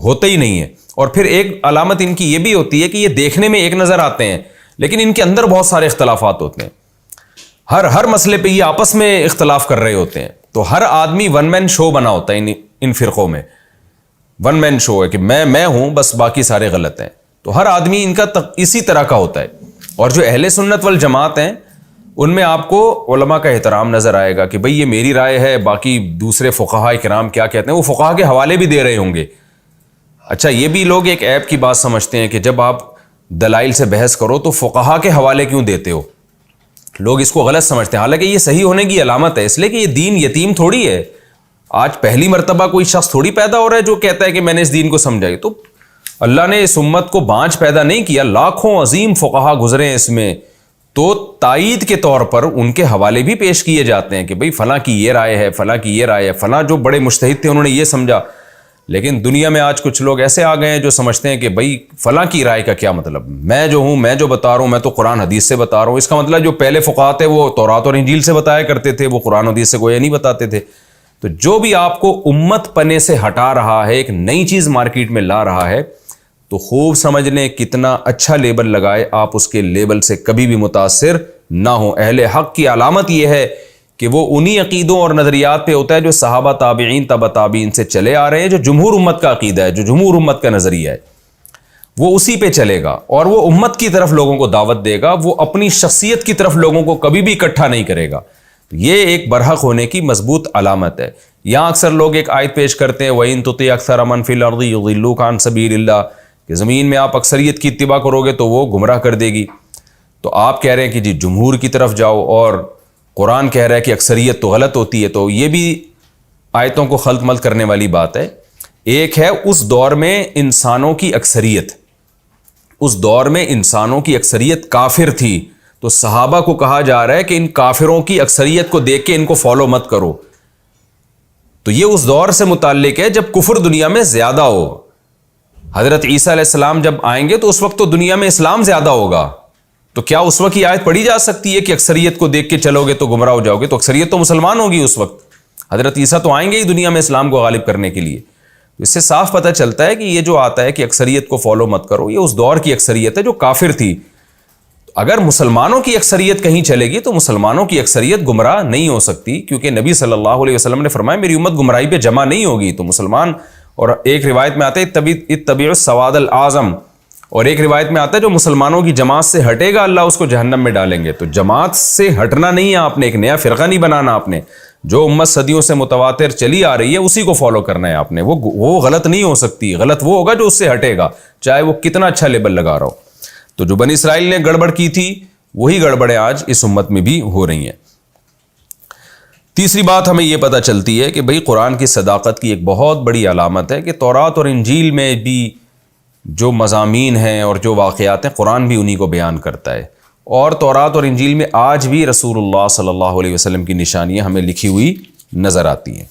ہوتے ہی نہیں ہیں. اور پھر ایک علامت ان کی یہ بھی ہوتی ہے کہ یہ دیکھنے میں ایک نظر آتے ہیں لیکن ان کے اندر بہت سارے اختلافات ہوتے ہیں. ہر مسئلے پہ یہ آپس میں اختلاف کر رہے ہوتے ہیں. تو ہر آدمی ون مین شو بنا ہوتا ہے ان فرقوں میں. ون مین شو ہے کہ میں ہوں, بس باقی سارے غلط ہیں. تو ہر آدمی ان کا اسی طرح کا ہوتا ہے. اور جو اہل سنت والجماعت ہیں ان میں آپ کو علماء کا احترام نظر آئے گا کہ بھئی یہ میری رائے ہے, باقی دوسرے فقہاء کرام کیا کہتے ہیں, وہ فقہاء کے حوالے بھی دے رہے ہوں گے. اچھا, یہ بھی لوگ ایک عیب کی بات سمجھتے ہیں کہ جب آپ دلائل سے بحث کرو تو فقہاء کے حوالے کیوں دیتے ہو. لوگ اس کو غلط سمجھتے ہیں, حالانکہ یہ صحیح ہونے کی علامت ہے, اس لیے کہ یہ دین یتیم تھوڑی ہے. آج پہلی مرتبہ کوئی شخص تھوڑی پیدا ہو رہا ہے جو کہتا ہے کہ میں نے اس دین کو سمجھا. تو اللہ نے اس امت کو بانچ پیدا نہیں کیا, لاکھوں عظیم فقہاء گزرے ہیں اس میں. تو تائید کے طور پر ان کے حوالے بھی پیش کیے جاتے ہیں کہ بھئی فلاں کی یہ رائے ہے, فلاں کی یہ رائے ہے, فلاں جو بڑے مجتہد تھے انہوں نے یہ سمجھا. لیکن دنیا میں آج کچھ لوگ ایسے آ گئے ہیں جو سمجھتے ہیں کہ بھئی فلاں کی رائے کا کیا مطلب, میں جو ہوں, میں جو بتا رہا ہوں, میں تو قرآن حدیث سے بتا رہا ہوں. اس کا مطلب جو پہلے فقہاء تھے وہ تورات اور انجیل سے بتایا کرتے تھے, وہ قرآن حدیث سے گویا نہیں بتاتے تھے. تو جو بھی آپ کو امت پنے سے ہٹا رہا ہے, ایک نئی چیز مارکیٹ میں لا رہا ہے, تو خوب سمجھ لیں کتنا اچھا لیبل لگائے, آپ اس کے لیبل سے کبھی بھی متاثر نہ ہوں. اہل حق کی علامت یہ ہے کہ وہ انہی عقیدوں اور نظریات پہ ہوتا ہے جو صحابہ تابعین تبع تابعین سے چلے آ رہے ہیں, جو جمہور امت کا عقیدہ ہے, جو جمہور امت کا نظریہ ہے, وہ اسی پہ چلے گا. اور وہ امت کی طرف لوگوں کو دعوت دے گا, وہ اپنی شخصیت کی طرف لوگوں کو کبھی بھی اکٹھا نہیں کرے گا. یہ ایک برحق ہونے کی مضبوط علامت ہے. یہاں اکثر لوگ ایک آیت پیش کرتے ہیں, وَإِن تُطِعْ أَكْثَرَ مَن فِي الْأَرْضِ يُضِلُّوكَ عَن سَبِيلِ اللَّهِ, کہ زمین میں آپ اکثریت کی اتباع کرو گے تو وہ گمراہ کر دے گی. تو آپ کہہ رہے ہیں کہ جی جمہور کی طرف جاؤ, اور قرآن کہہ رہا ہے کہ اکثریت تو غلط ہوتی ہے. تو یہ بھی آیتوں کو خلط ملط کرنے والی بات ہے. ایک ہے اس دور میں انسانوں کی اکثریت, اس دور میں انسانوں کی اکثریت کافر تھی, تو صحابہ کو کہا جا رہا ہے کہ ان کافروں کی اکثریت کو دیکھ کے ان کو فالو مت کرو. تو یہ اس دور سے متعلق ہے جب کفر دنیا میں زیادہ ہو. حضرت عیسیٰ علیہ السلام جب آئیں گے تو اس وقت تو دنیا میں اسلام زیادہ ہوگا. تو کیا اس وقت یہ آیت پڑھی جا سکتی ہے کہ اکثریت کو دیکھ کے چلو گے تو گمراہ ہو جاؤ گے؟ تو اکثریت تو مسلمان ہوگی اس وقت. حضرت عیسیٰ تو آئیں گے ہی دنیا میں اسلام کو غالب کرنے کے لیے. اس سے صاف پتہ چلتا ہے کہ یہ جو آتا ہے کہ اکثریت کو فالو مت کرو, یہ اس دور کی اکثریت ہے جو کافر تھی. اگر مسلمانوں کی اکثریت کہیں چلے گی تو مسلمانوں کی اکثریت گمراہ نہیں ہو سکتی، کیونکہ نبی صلی اللہ علیہ وسلم نے فرمایا میری امت گمراہی پہ جمع نہیں ہوگی. تو مسلمان، اور ایک روایت میں آتا ہے اتبعوا السواد الاعظم، اور ایک روایت میں آتا ہے جو مسلمانوں کی جماعت سے ہٹے گا اللہ اس کو جہنم میں ڈالیں گے. تو جماعت سے ہٹنا نہیں ہے آپ نے، ایک نیا فرقہ نہیں بنانا آپ نے. جو امت صدیوں سے متواتر چلی آ رہی ہے اسی کو فالو کرنا ہے آپ نے. وہ غلط نہیں ہو سکتی، غلط وہ ہوگا جو اس سے ہٹے گا، چاہے وہ کتنا اچھا لیبل لگا رہا ہو. تو جو بنی اسرائیل نے گڑبڑ کی تھی وہی گڑبڑیں آج اس امت میں بھی ہو رہی ہیں. تیسری بات ہمیں یہ پتہ چلتی ہے کہ بھئی قرآن کی صداقت کی ایک بہت بڑی علامت ہے کہ تورات اور انجیل میں بھی جو مضامین ہیں اور جو واقعات ہیں قرآن بھی انہی کو بیان کرتا ہے. اور تورات اور انجیل میں آج بھی رسول اللہ صلی اللہ علیہ وسلم کی نشانیاں ہمیں لکھی ہوئی نظر آتی ہیں.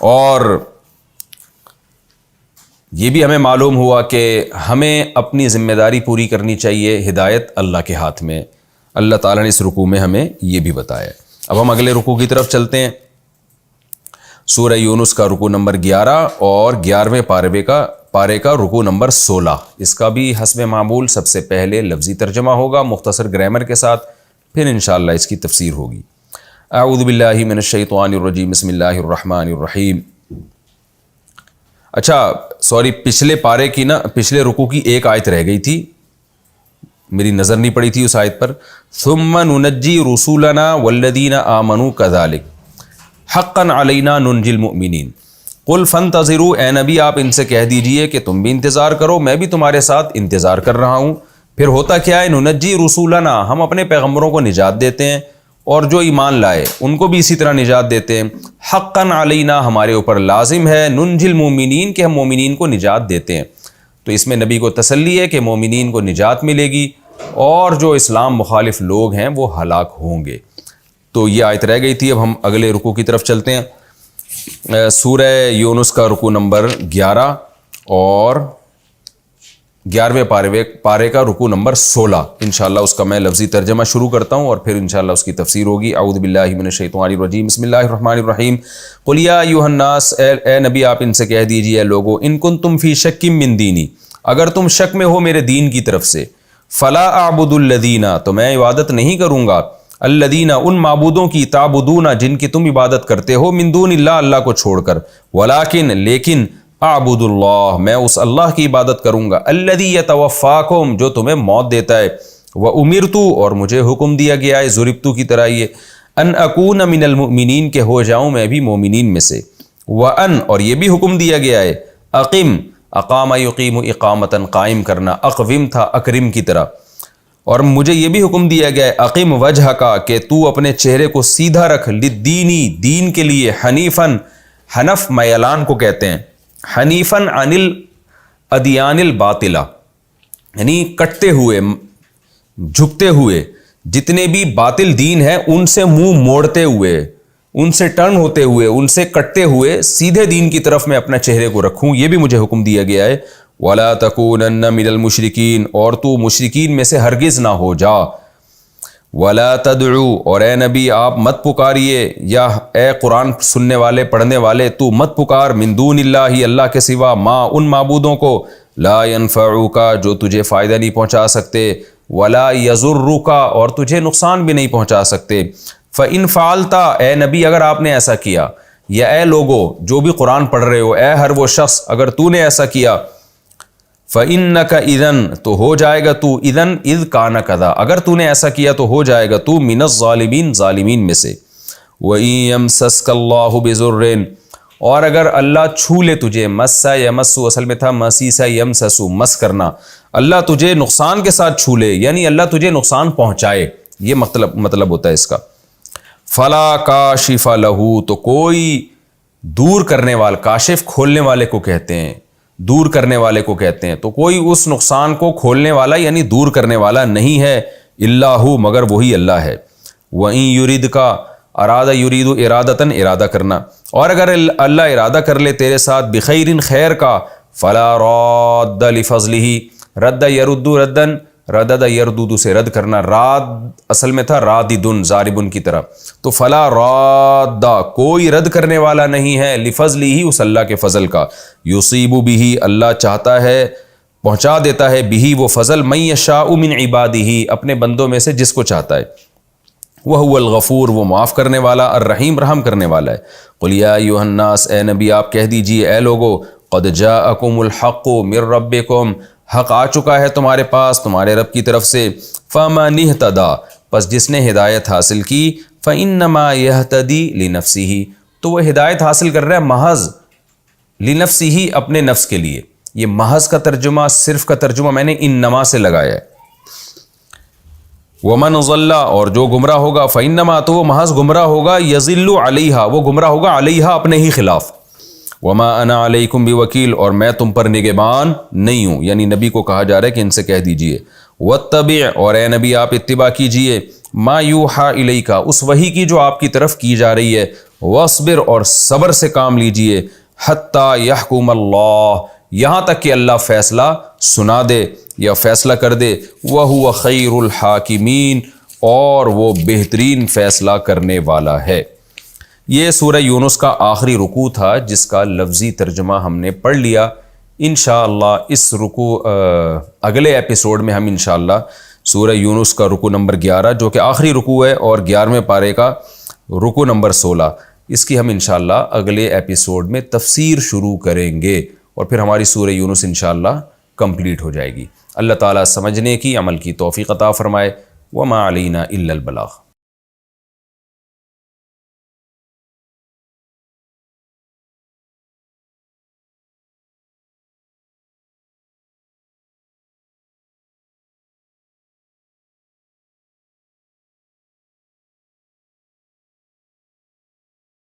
اور یہ بھی ہمیں معلوم ہوا کہ ہمیں اپنی ذمہ داری پوری کرنی چاہیے، ہدایت اللہ کے ہاتھ میں. اللہ تعالیٰ نے اس رکوع میں ہمیں یہ بھی بتایا. اب ہم اگلے رکوع کی طرف چلتے ہیں. سورہ یونس کا رکوع نمبر 11 اور 11ویں پارے کا رکوع نمبر 16. اس کا بھی حسب معمول سب سے پہلے لفظی ترجمہ ہوگا مختصر گرامر کے ساتھ، پھر انشاءاللہ اس کی تفسیر ہوگی. اعوذ باللہ من الشیطان الرجیم، بسم اللہ الرحمن الرحیم. اچھا سوری، پچھلے رکوع کی ایک آیت رہ گئی تھی، میری نظر نہیں پڑی تھی اس آیت پر. ثم ننجی رسولنا والذین آمنوا کذالک حقا علینا ننجی المؤمنین قل فانتظروا. اے نبی آپ ان سے کہہ دیجئے کہ تم بھی انتظار کرو، میں بھی تمہارے ساتھ انتظار کر رہا ہوں. پھر ہوتا کیا ہے؟ ننجی رسولنا، ہم اپنے پیغمبروں کو نجات دیتے ہیں اور جو ایمان لائے ان کو بھی اسی طرح نجات دیتے ہیں. حقا علینا، ہمارے اوپر لازم ہے، ننجی المؤمنین، کہ ہم مومنین کو نجات دیتے ہیں. تو اس میں نبی کو تسلی ہے کہ مومنین کو نجات ملے گی اور جو اسلام مخالف لوگ ہیں وہ ہلاک ہوں گے. تو یہ آیت رہ گئی تھی. اب ہم اگلے رکوع کی طرف چلتے ہیں. سورہ یونس کا رکوع نمبر 11 اور 11ویں پارے کا رکوع نمبر 16. انشاءاللہ اس کا میں لفظی ترجمہ شروع کرتا ہوں اور پھر انشاءاللہ اس کی تفسیر ہوگی. اعوذ باللہ من الشیطان الرجیم، بسم اللہ الرحمن الرحیم. قل یا ایھا الناس، اے نبی آپ ان سے کہہ دیجئے اے لوگو، ان کنتم فی شک من دینی، اگر تم شک میں ہو میرے دین کی طرف سے، فلا اعبد الذین، تو میں عبادت نہیں کروں گا، الذین، ان معبودوں کی، تعبدون، جن کی تم عبادت کرتے ہو، من دون اللہ، اللہ کو چھوڑ کر، ولکن، لیکن، اعبد اللہ، میں اس اللہ کی عبادت کروں گا، الذی یتوفاکم، جو تمہیں موت دیتا ہے، وامرت، اور مجھے حکم دیا گیا ہے، ضربت کی طرح یہ، ان اکون من المؤمنین، کہ ہو جاؤں میں بھی مومنین میں سے، وان، اور یہ بھی حکم دیا گیا ہے، اقم، اقام یقیم اقامتاً، قائم کرنا، اقوم تھا اکرم کی طرح، اور مجھے یہ بھی حکم دیا گیا ہے اقیم وجہ کا، کہ تو اپنے چہرے کو سیدھا رکھ، للدینی، دین کے لیے، حنیفاً، حنف میلان کو کہتے ہیں، حنیفاً عن الادیان الباطلہ، یعنی کٹتے ہوئے، جھکتے ہوئے، جتنے بھی باطل دین ہیں ان سے منہ موڑتے ہوئے، ان سے ٹرن ہوتے ہوئے، ان سے کٹتے ہوئے سیدھے دین کی طرف میں اپنا چہرے کو رکھوں، یہ بھی مجھے حکم دیا گیا ہے. وَلَا تَكُونَنَّ مِنَ الْمُشْرِكِينَ، اور تو مشرکین میں سے ہرگز نہ ہو جا. وَلَا تَدْعُوا، اور اے نبی آپ مت پکاریے، یا اے قرآن سننے والے پڑھنے والے تو مت پکار، من دون اللہ، اللہ کے سوا، ما، ان معبودوں کو، لا ينفعوک، جو تجھے فائدہ نہیں پہنچا سکتے، ولا یضرک، اور تجھے نقصان بھی نہیں پہنچا سکتے. فَإِن فَعَلْتَ، اے نبی اگر آپ نے ایسا کیا، یا اے لوگو جو بھی قرآن پڑھ رہے ہو، اے ہر وہ شخص اگر تو نے ایسا کیا، فَإِنَّكَ إِذًا، تو ہو جائے گا تو، اذن اذ کان کذا، اگر تو نے ایسا کیا تو ہو جائے گا تو، من الظالمین، ظالمین میں سے. وَإِن يَمْسَسْكَ اللَّهُ بِضُرٍّ، اور اگر اللہ چھو لے تجھے، مس یمسو اصل میں تھا مسیس یمسسو، مس کرنا، اللہ تجھے نقصان کے ساتھ چھو لے، یعنی اللہ تجھے نقصان پہنچائے، یہ مطلب ہوتا ہے اس کا. فلا کاشف لہو، تو کوئی دور کرنے والا، کاشف کھولنے والے کو کہتے ہیں، دور کرنے والے کو کہتے ہیں، تو کوئی اس نقصان کو کھولنے والا یعنی دور کرنے والا نہیں ہے، الا ہو، مگر وہی اللہ ہے. وَإِن يُرِدْكَ، ارادہ یرید ارادتاً، ارادہ کرنا، اور اگر اللہ ارادہ کر لے تیرے ساتھ، بخیر، خیر کا، فلا راد لفضلہ، رد یرد ردن، ردد یردود سے رد کرنا، راد اصل میں تھا راددن، ضاربن کی طرح، تو فلا راد، کوئی رد کرنے والا نہیں ہے، لفضلہ، اس اللہ کے فضل کا، یصیب بہ، اللہ چاہتا ہے پہنچا دیتا ہے بہی وہ فضل من یشاء من عبادہ اپنے بندوں میں سے جس کو چاہتا ہے، وہو الغفور وہ معاف کرنے والا، الرحیم رحم کرنے والا ہے۔ قل یا ایھا الناس اے نبی آپ کہہ دیجئے اے لوگو، قد جاءکم الحق من ربکم حق آ چکا ہے تمہارے پاس تمہارے رب کی طرف سے، فمن اہتدی پس جس نے ہدایت حاصل کی، فانما یہتدی لنفسہ تو وہ ہدایت حاصل کر رہا ہے محض لنفسہ اپنے نفس کے لیے۔ یہ محض کا ترجمہ، صرف کا ترجمہ میں نے انما سے لگایا ہے۔ ومن ضل اور جو گمراہ ہوگا، فانما تو وہ محض گمراہ ہوگا، یضل علیہا وہ گمراہ ہوگا علیہا اپنے ہی خلاف۔ وما انا علیکم بوکیل اور میں تم پر نگہبان نہیں ہوں، یعنی نبی کو کہا جا رہا ہے کہ ان سے کہہ دیجئے واتبع اور اے نبی آپ اتباع کیجئے ما یوحا الیک اس وحی کی جو آپ کی طرف کی جا رہی ہے، واصبر اور صبر سے کام لیجئے، حتی یحکم اللہ یہاں تک کہ اللہ فیصلہ سنا دے یا فیصلہ کر دے، وَهُوَ خَيْرُ الْحَاكِمِينَ اور وہ بہترین فیصلہ کرنے والا ہے۔ یہ سورہ یونس کا آخری رکوع تھا جس کا لفظی ترجمہ ہم نے پڑھ لیا۔ انشاءاللہ اس رکوع اگلے ایپیسوڈ میں ہم انشاءاللہ سورہ یونس کا رکوع نمبر 11 جو کہ آخری رکوع ہے اور 11ویں پارے کا رکوع نمبر 16 اس کی ہم انشاءاللہ اگلے ایپیسوڈ میں تفسیر شروع کریں گے اور پھر ہماری سورہ یونس انشاءاللہ کمپلیٹ ہو جائے گی۔ اللہ تعالیٰ سمجھنے کی عمل کی توفیق عطا فرمائے۔ وما علینا الا البلاغ۔